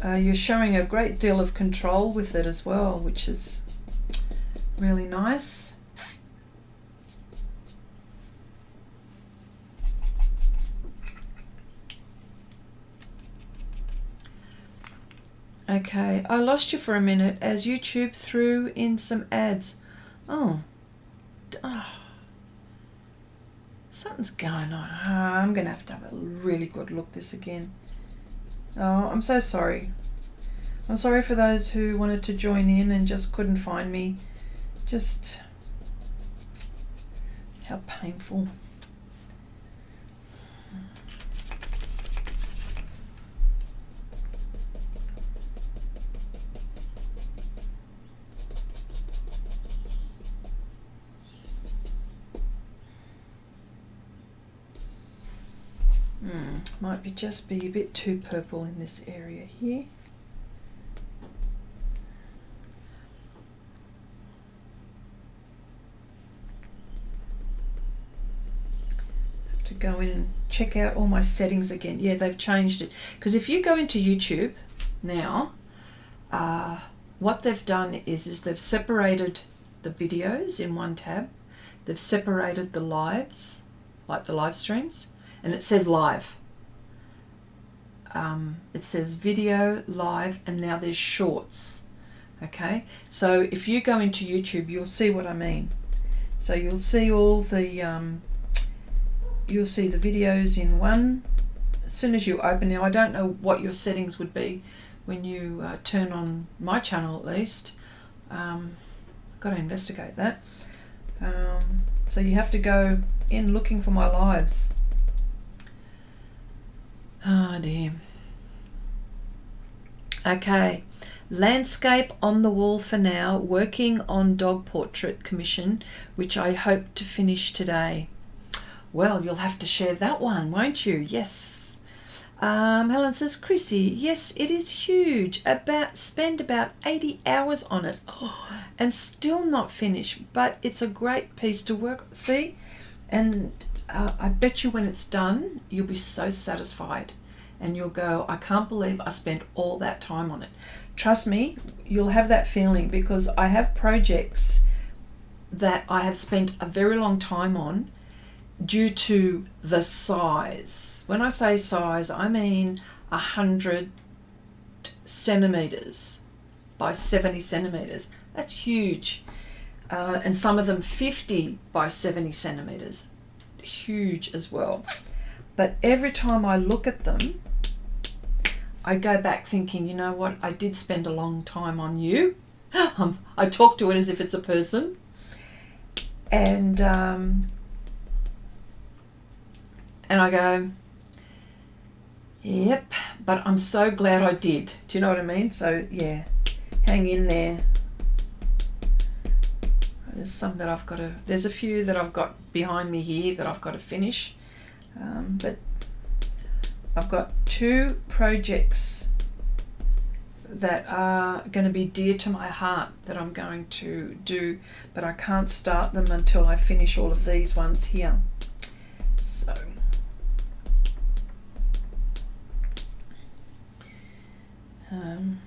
You're showing a great deal of control with it as well, which is really nice. Okay, I lost you for a minute as YouTube threw in some ads. Oh, something's going on. I'm going to have a really good look this again. Oh, I'm so sorry. I'm sorry for those who wanted to join in and just couldn't find me. Just how painful. Might be just be a bit too purple in this area here. Have to go in and check out all my settings again. Yeah, they've changed it. Because if you go into YouTube now, what they've done is they've separated the videos in one tab. They've separated the lives, like the live streams, and it says live. It says video, live, and now there's shorts. Okay, so if you go into YouTube, you'll see what I mean. So you'll see all the you'll see the videos in one. As soon as you open, now I don't know what your settings would be when you turn on my channel, at least. I've got to investigate that. So you have to go in looking for my lives. Oh dear. Okay, landscape on the wall for now, working on dog portrait commission, which I hope to finish today. Well, you'll have to share that one, won't you? Yes. Helen says, Chrissy, yes, it is huge. Spend about 80 hours on it. Oh, and still not finished, but it's a great piece to work. See? And I bet you when it's done, you'll be so satisfied. And you'll go, I can't believe I spent all that time on it. Trust me, you'll have that feeling, because I have projects that I have spent a very long time on due to the size. When I say size, I mean 100 centimeters by 70 centimeters. That's huge. And some of them 50 by 70 centimeters. Huge as well. But every time I look at them, I go back thinking, you know what, I did spend a long time on you. I talk to it as if it's a person. And I go, yep, but I'm so glad I did. Do you know what I mean? So yeah, hang in there. There's some that I've got to, there's a few that I've got behind me here that I've got to finish. But I've got 2 projects that are going to be dear to my heart that I'm going to do, but I can't start them until I finish all of these ones here. So and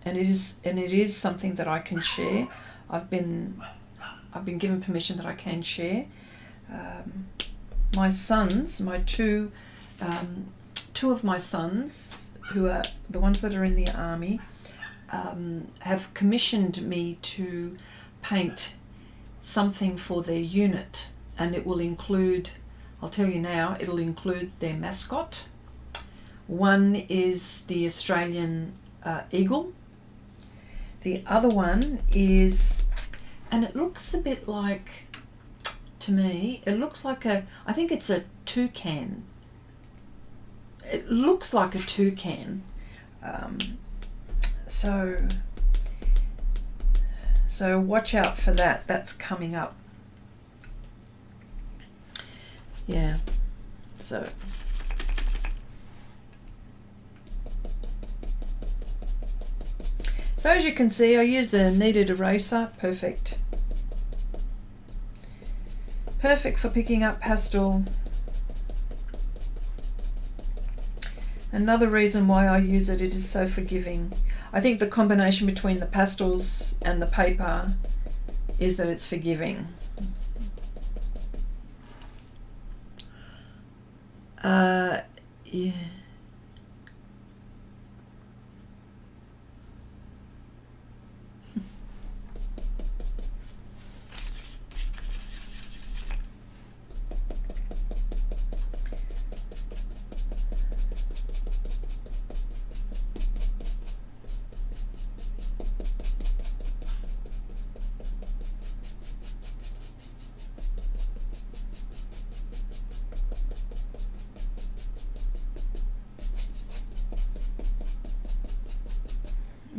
it is something that I can share. I've been given permission that I can share. My sons, my two of my sons, who are the ones that are in the army, have commissioned me to paint something for their unit, and it will include, I'll tell you now, it'll include their mascot. One is the Australian eagle. The other one is, and it looks a bit like, to me, it looks like I think it's a toucan. It looks like a toucan. So watch out for that. That's coming up. Yeah. So as you can see, I use the kneaded eraser. Perfect. Perfect for picking up pastel. Another reason why I use it, it is so forgiving. I think the combination between the pastels and the paper is that it's forgiving. Yeah.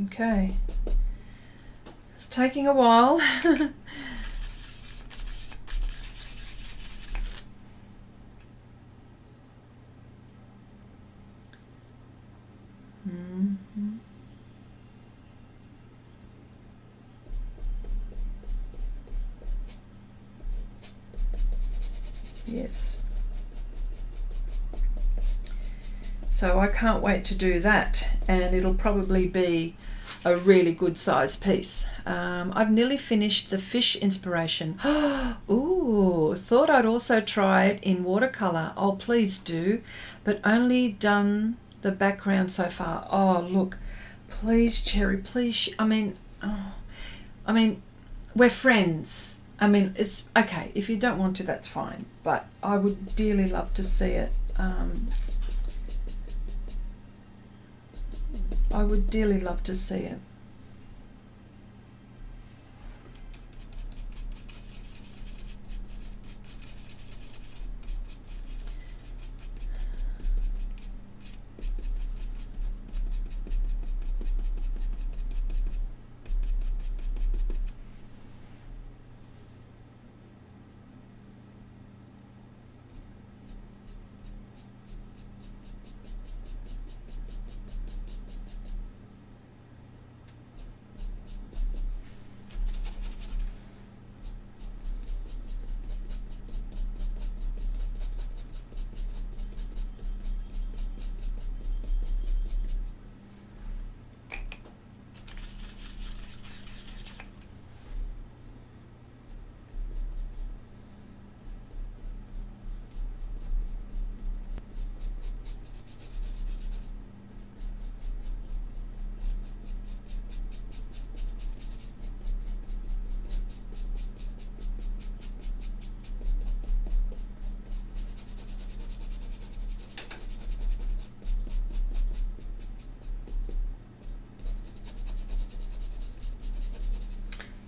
Okay, it's taking a while. Yes. So I can't wait to do that, and it'll probably be a really good size piece. I've nearly finished the fish inspiration. Ooh, thought I'd also try it in watercolor. Oh, please do, but only done the background so far. Oh, look, please, Cherry, please. I mean, we're friends. I mean, it's okay. If you don't want to, that's fine, but I would dearly love to see it. I would dearly love to see it.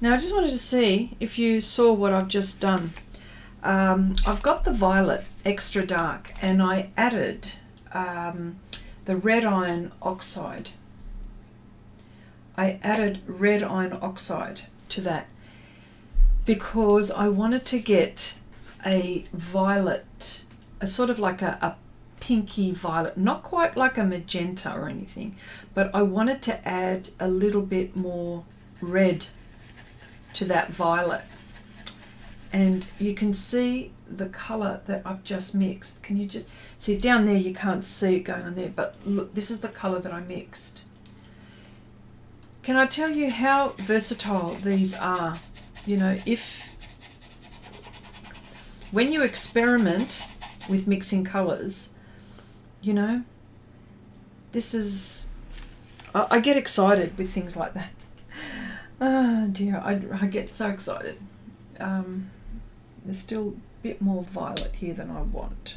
Now I just wanted to see if you saw what I've just done. I've got the violet extra dark, and I added the red iron oxide. I added red iron oxide to that because I wanted to get a violet, a sort of like a pinky violet, not quite like a magenta or anything, but I wanted to add a little bit more red to that violet. And you can see the colour that I've just mixed. Can you just see down there? You can't see it going on there, but look, this is the colour that I mixed. Can I tell you how versatile these are? You know, when you experiment with mixing colours, you know, this is, I get excited with things like that. Oh dear, I get so excited. There's still a bit more violet here than I want.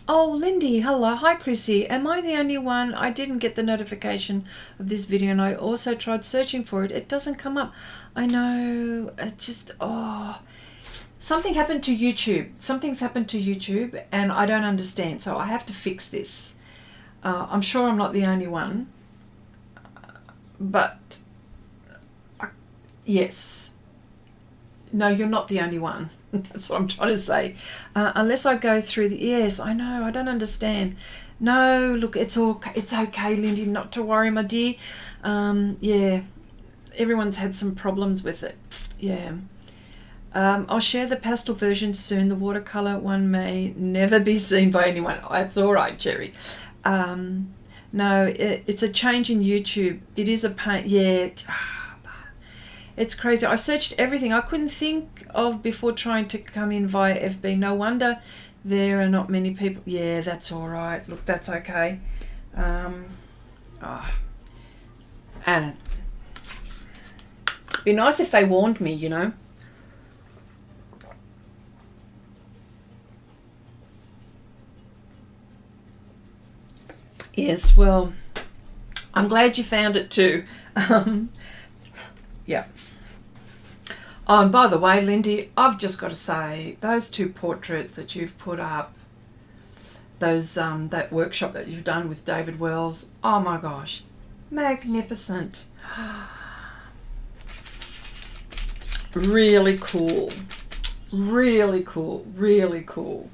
Oh, Lindy, hello. Hi, Chrissy. Am I the only one? I didn't get the notification of this video, and I also tried searching for it. It doesn't come up. I know. It just, oh. Something happened to YouTube. Something's happened to YouTube, and I don't understand. So I have to fix this. I'm sure I'm not the only one. But, yes. No, you're not the only one. That's what I'm trying to say. Unless I go through the... Yes, I know. I don't understand. No, look, it's okay, Lindy. Not to worry, my dear. Yeah, everyone's had some problems with it. Yeah. I'll share the pastel version soon. The watercolour one may never be seen by anyone. Oh, that's all right, Cherry. No, it's a change in YouTube. It is a pain. Yeah. It's crazy. I searched everything I couldn't think of before trying to come in via FB. No wonder there are not many people. Yeah, that's all right. Look, that's okay. And it'd be nice if they warned me, you know. Yes, well, I'm glad you found it too. Yeah. Oh, and by the way, Lindy, I've just got to say, those two portraits that you've put up, those that workshop that you've done with David Wells, oh my gosh, magnificent. Really cool. Really cool. Really cool.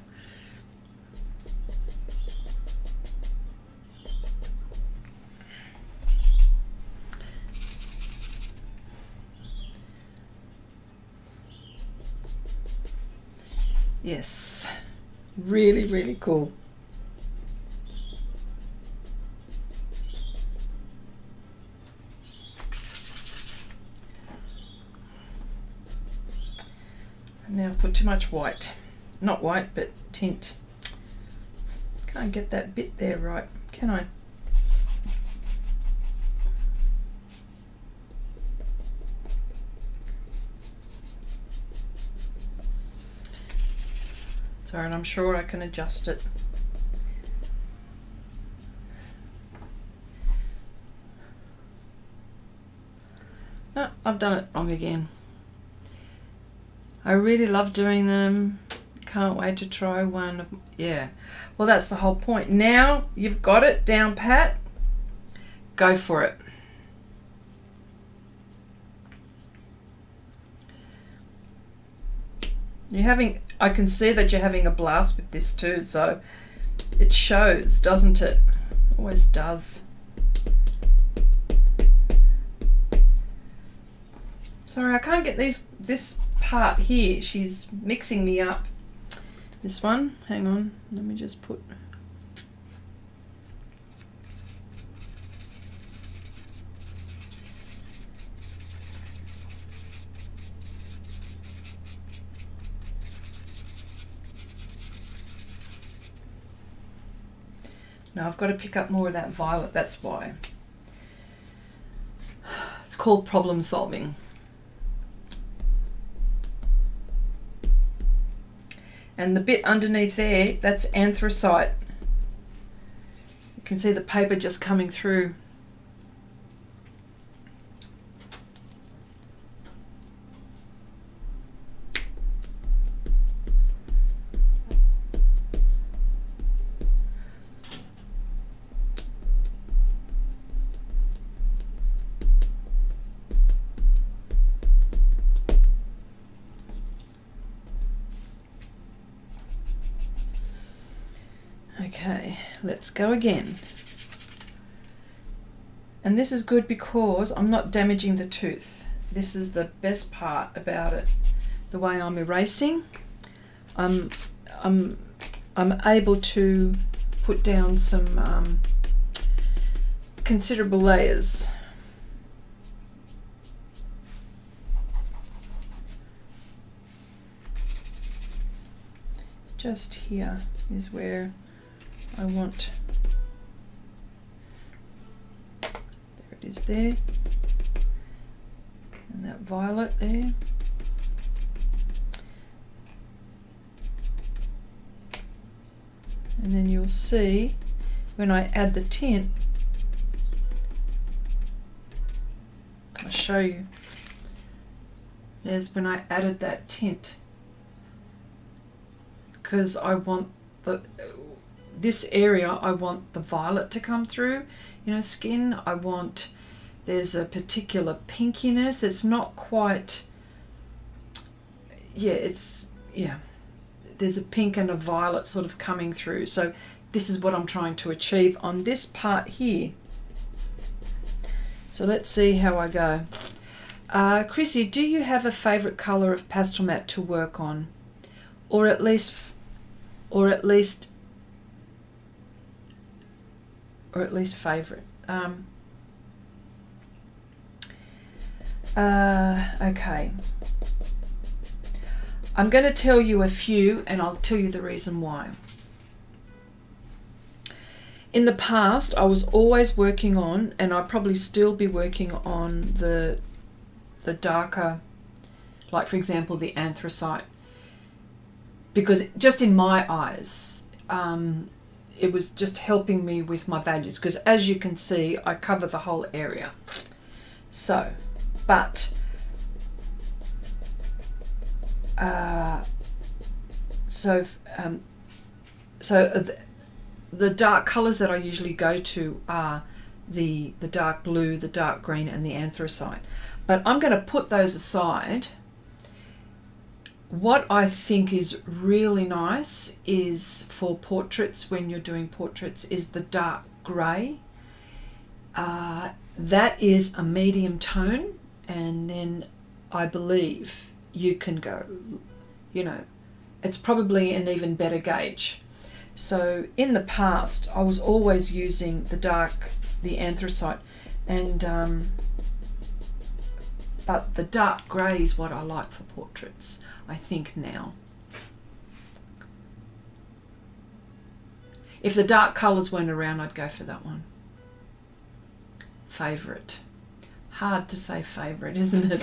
Yes, really, really cool. Now I've put too much white. Not white, but tint. Can't get that bit there right, can I? Sorry, and I'm sure I can adjust it. No, I've done it wrong again. I really love doing them. Can't wait to try one. Yeah, well, that's the whole point. Now you've got it down pat, go for it. I can see that you're having a blast with this too, so it shows, doesn't it? Always does. Sorry, I can't get this part here. She's mixing me up. This one, hang on, let me just put... Now I've got to pick up more of that violet, that's why. It's called problem solving. And the bit underneath there, that's anthracite. You can see the paper just coming through. Okay, let's go again. And this is good because I'm not damaging the tooth. This is the best part about it. The way I'm erasing, I'm able to put down some considerable layers. Just here is where I want. There it is there. And that violet there. And then you'll see when I add the tint, I'll show you. There's when I added that tint, because I want this area, I want the violet to come through, you know, skin. I want, there's a particular pinkiness. It's not quite, yeah, it's, yeah. There's a pink and a violet sort of coming through. So this is what I'm trying to achieve on this part here. So let's see how I go. Chrissy, do you have a favorite color of Pastelmat to work on? Or at least favorite? Okay. I'm going to tell you a few, and I'll tell you the reason why. In the past, I was always working on, and I'll probably still be working on the darker, like for example, the anthracite, because just in my eyes, it was just helping me with my values, because as you can see, I cover the whole area. So, but the dark colors that I usually go to are the dark blue, the dark green, and the anthracite. But I'm going to put those aside. What I think is really nice is for portraits, when you're doing portraits, is the dark grey. That is a medium tone, and then I believe you can go, you know, it's probably an even better gauge. So in the past, I was always using the anthracite, and but the dark grey is what I like for portraits, I think now. If the dark colours weren't around, I'd go for that one. Favourite. Hard to say favourite, isn't it?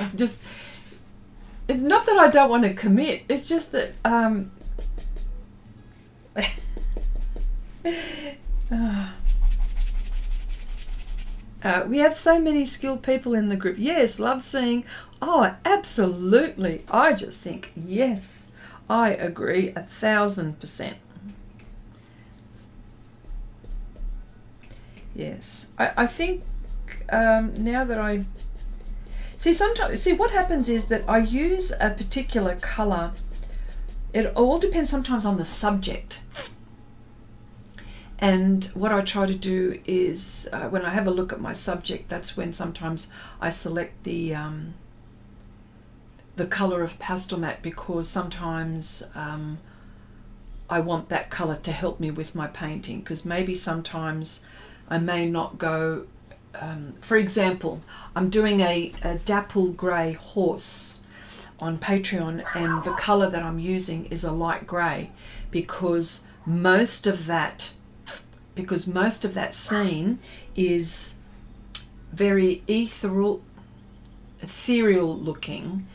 It's not that I don't want to commit, it's just that we have so many skilled people in the group. Yes, love seeing. Oh, absolutely. I just think, yes, I agree 1,000%. Yes, I think now that I see what happens is that I use a particular color. It all depends sometimes on the subject. And what I try to do is when I have a look at my subject, that's when sometimes I select the color of Pastelmat, because sometimes I want that color to help me with my painting, because maybe sometimes I may not go, for example, I'm doing a dapple grey horse on Patreon, and the color that I'm using is a light grey, because most of that scene is very ethereal looking,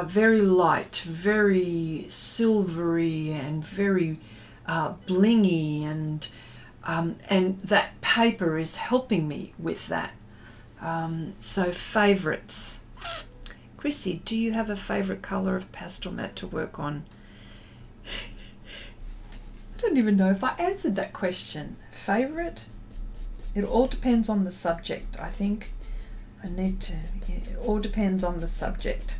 very light, very silvery, and very blingy, and that paper is helping me with that. So favourites. Chrissy, do you have a favourite colour of Pastelmat to work on? I don't even know if I answered that question. Favourite? It all depends on the subject, I think. It all depends on the subject.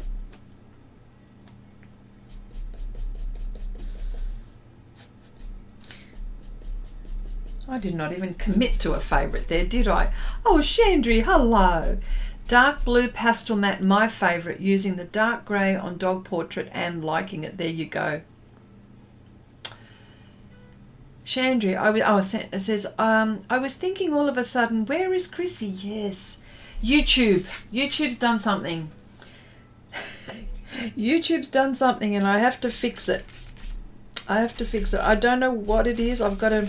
I did not even commit to a favourite there, did I? Oh, Chandri, hello. Dark blue Pastelmat, my favourite, using the dark grey on dog portrait and liking it. There you go. Chandri, it says, I was thinking all of a sudden, where is Chrissy? Yes. YouTube. YouTube's done something. YouTube's done something and I have to fix it. I don't know what it is. I've got to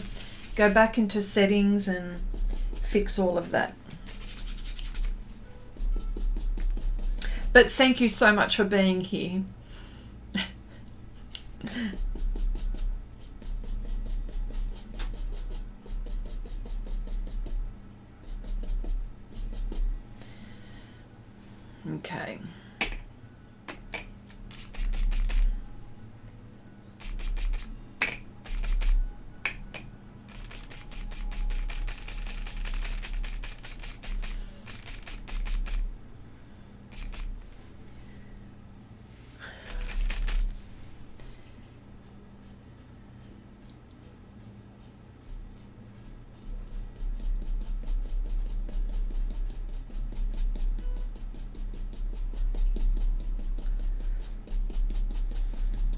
go back into settings and fix all of that. But thank you so much for being here. Okay.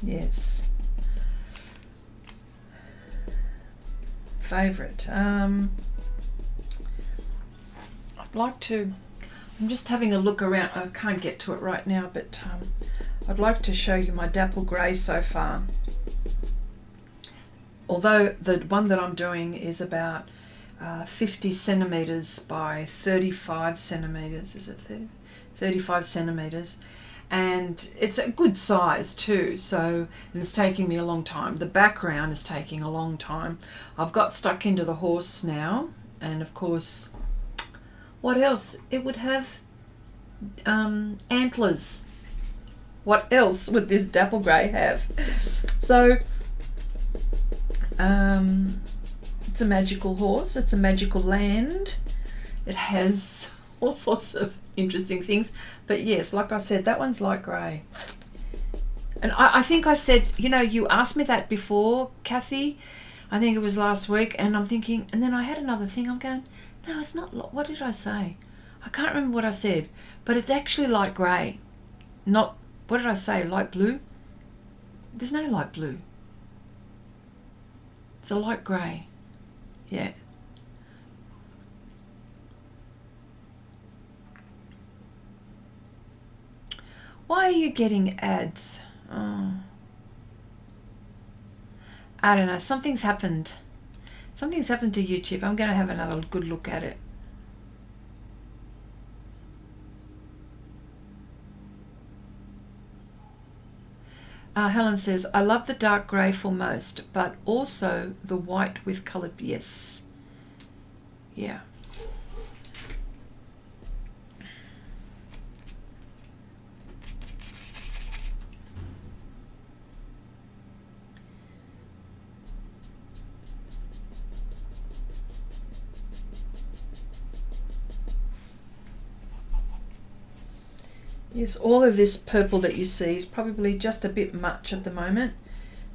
Yes. Favorite. I'd like to, I'm just having a look around. I can't get to it right now, but I'd like to show you my dapple grey so far. Although the one that I'm doing is about 50 centimetres by 35 centimetres. Is it 35 centimetres? And it's a good size too, so, and it's taking me a long time. The background is taking a long time. I've got stuck into the horse now, and of course, what else? It would have antlers. What else would this dapple grey have? So, it's a magical horse. It's a magical land. It has all sorts of interesting things. But yes, like I said, that one's light grey. And I think I said, you know, you asked me that before, Kathy. I think it was last week. And I'm thinking, and then I had another thing. I'm going, no, it's not. What did I say? I can't remember what I said. But it's actually light grey. Not, what did I say? Light blue? There's no light blue. It's a light grey. Yeah. Why are you getting ads? Oh. I don't know. Something's happened. Something's happened to YouTube. I'm going to have another good look at it. Helen says, I love the dark grey for most, but also the white with coloured. Yes. Yeah. Yes, all of this purple that you see is probably just a bit much at the moment,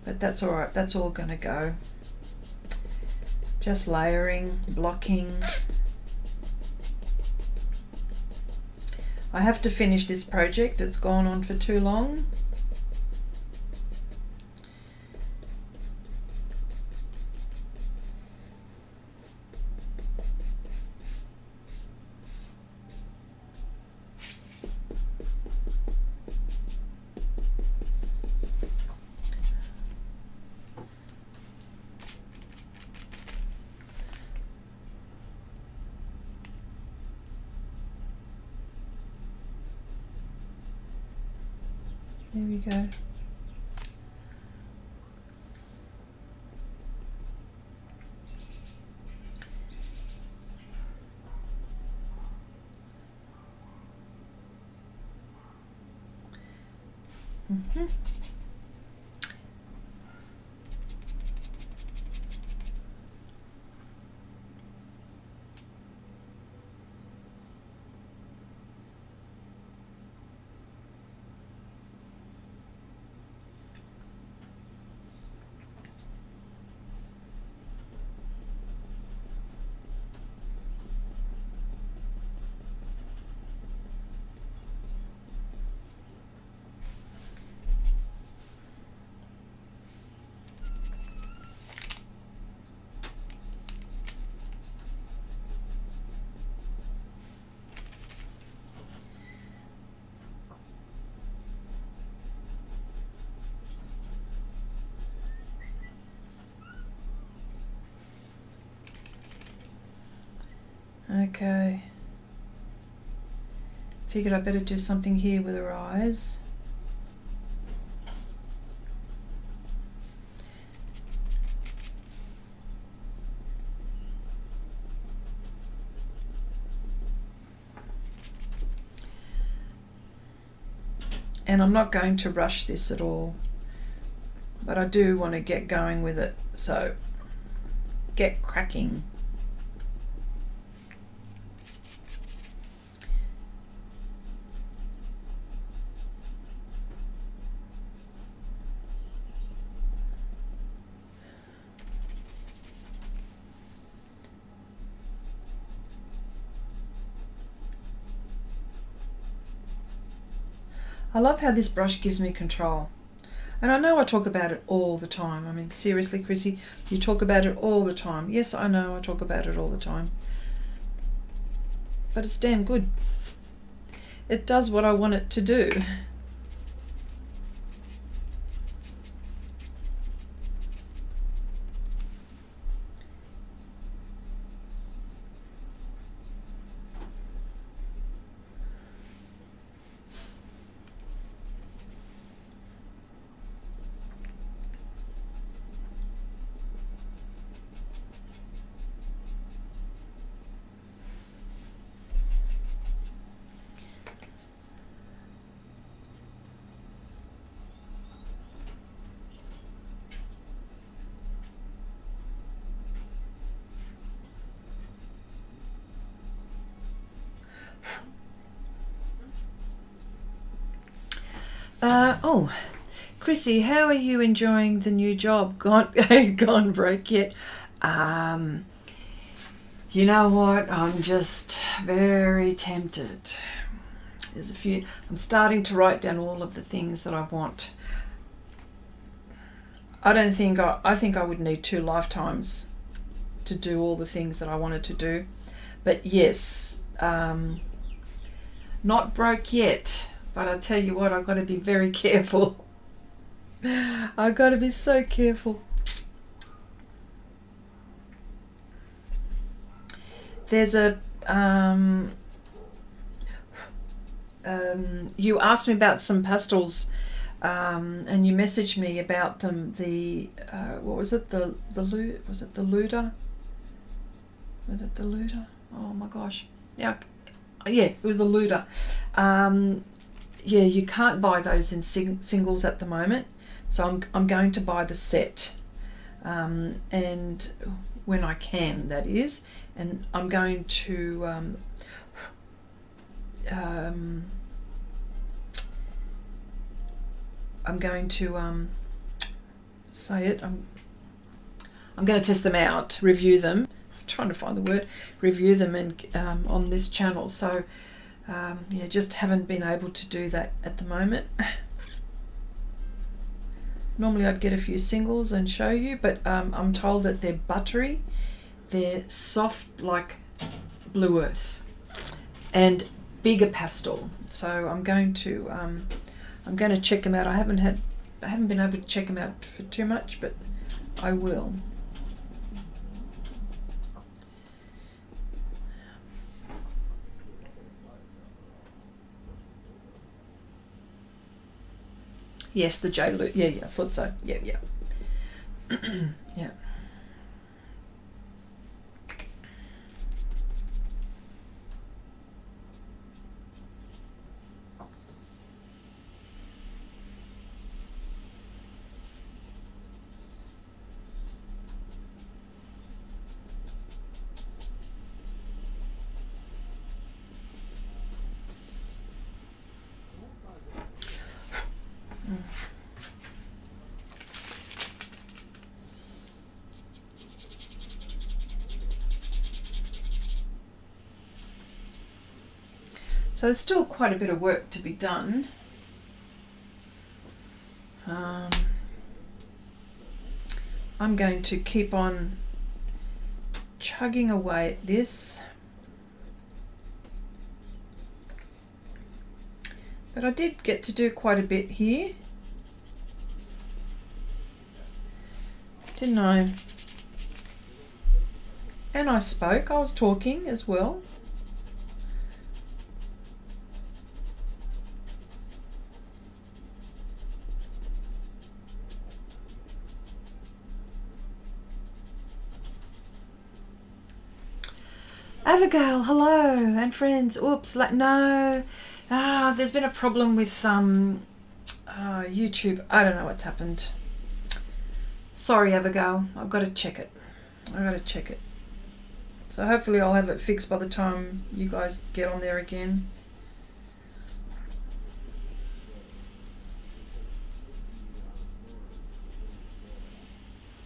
but that's all right. That's all going to go. Just layering, blocking. I have to finish this project. It's gone on for too long. There we go. Mm-hmm. Okay. Figured I better do something here with her eyes. And I'm not going to rush this at all, but I do want to get going with it, so get cracking. I love how this brush gives me control. And I know I talk about it all the time. I mean, seriously, Chrissy, you talk about it all the time. Yes, I know I talk about it all the time. But it's damn good. It does what I want it to do. Oh, Chrissy, how are you enjoying the new job? Gone broke yet? You know what? I'm just very tempted. There's a few. I'm starting to write down all of the things that I want. I think I would need 2 lifetimes to do all the things that I wanted to do. But yes, not broke yet. But I tell you what, I've got to be very careful. I've got to be so careful. There's a you asked me about some pastels, and you messaged me about them. The what was it? Was it the Luda? Was it the Luda? Oh my gosh! Yeah, it was the Luda. Yeah, you can't buy those in singles at the moment, so I'm going to buy the set, and when I can, that is, and I'm going to say it. I'm going to test them out, review them. I'm trying to find the word. Review them and on this channel. So. Yeah, just haven't been able to do that at the moment. Normally I'd get a few singles and show you, but I'm told that they're buttery, they're soft like Blue Earth, and bigger pastel. So I'm going to check them out. I haven't been able to check them out for too much, but I will. Yes, the J loop. Yeah, I thought so. Yeah. Yeah. So there's still quite a bit of work to be done. I'm going to keep on chugging away at this. But I did get to do quite a bit here, didn't I? And I was talking as well. Abigail, hello, and friends. Oops, no. There's been a problem with YouTube. I don't know what's happened. Sorry, Abigail. I've got to check it. So hopefully I'll have it fixed by the time you guys get on there again.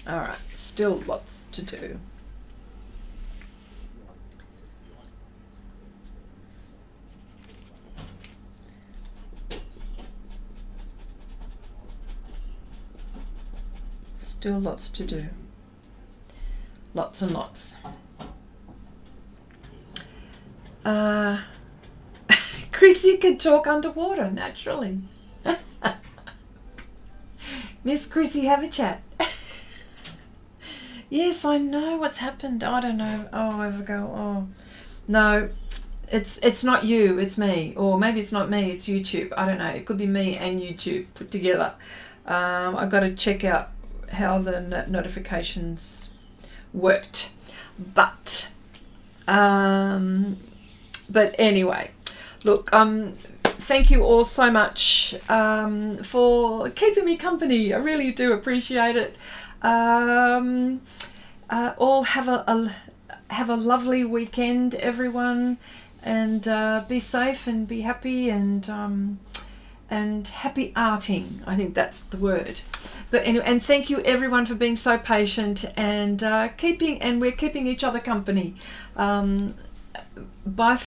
Alright, still lots to do. Still lots to do. Lots and lots. Chrissy can talk underwater naturally. Miss Chrissy, have a chat. Yes, I know what's happened. I don't know. Oh, Abigail. Oh, no. It's not you. It's me. Or maybe it's not me. It's YouTube. I don't know. It could be me and YouTube put together. I've got to check out how the notifications worked, but anyway, look, thank you all so much for keeping me company. I really do appreciate it. All have a lovely weekend, everyone, and be safe and be happy, and happy arting. I think that's the word. But anyway, and thank you everyone for being so patient and we're keeping each other company. Bye.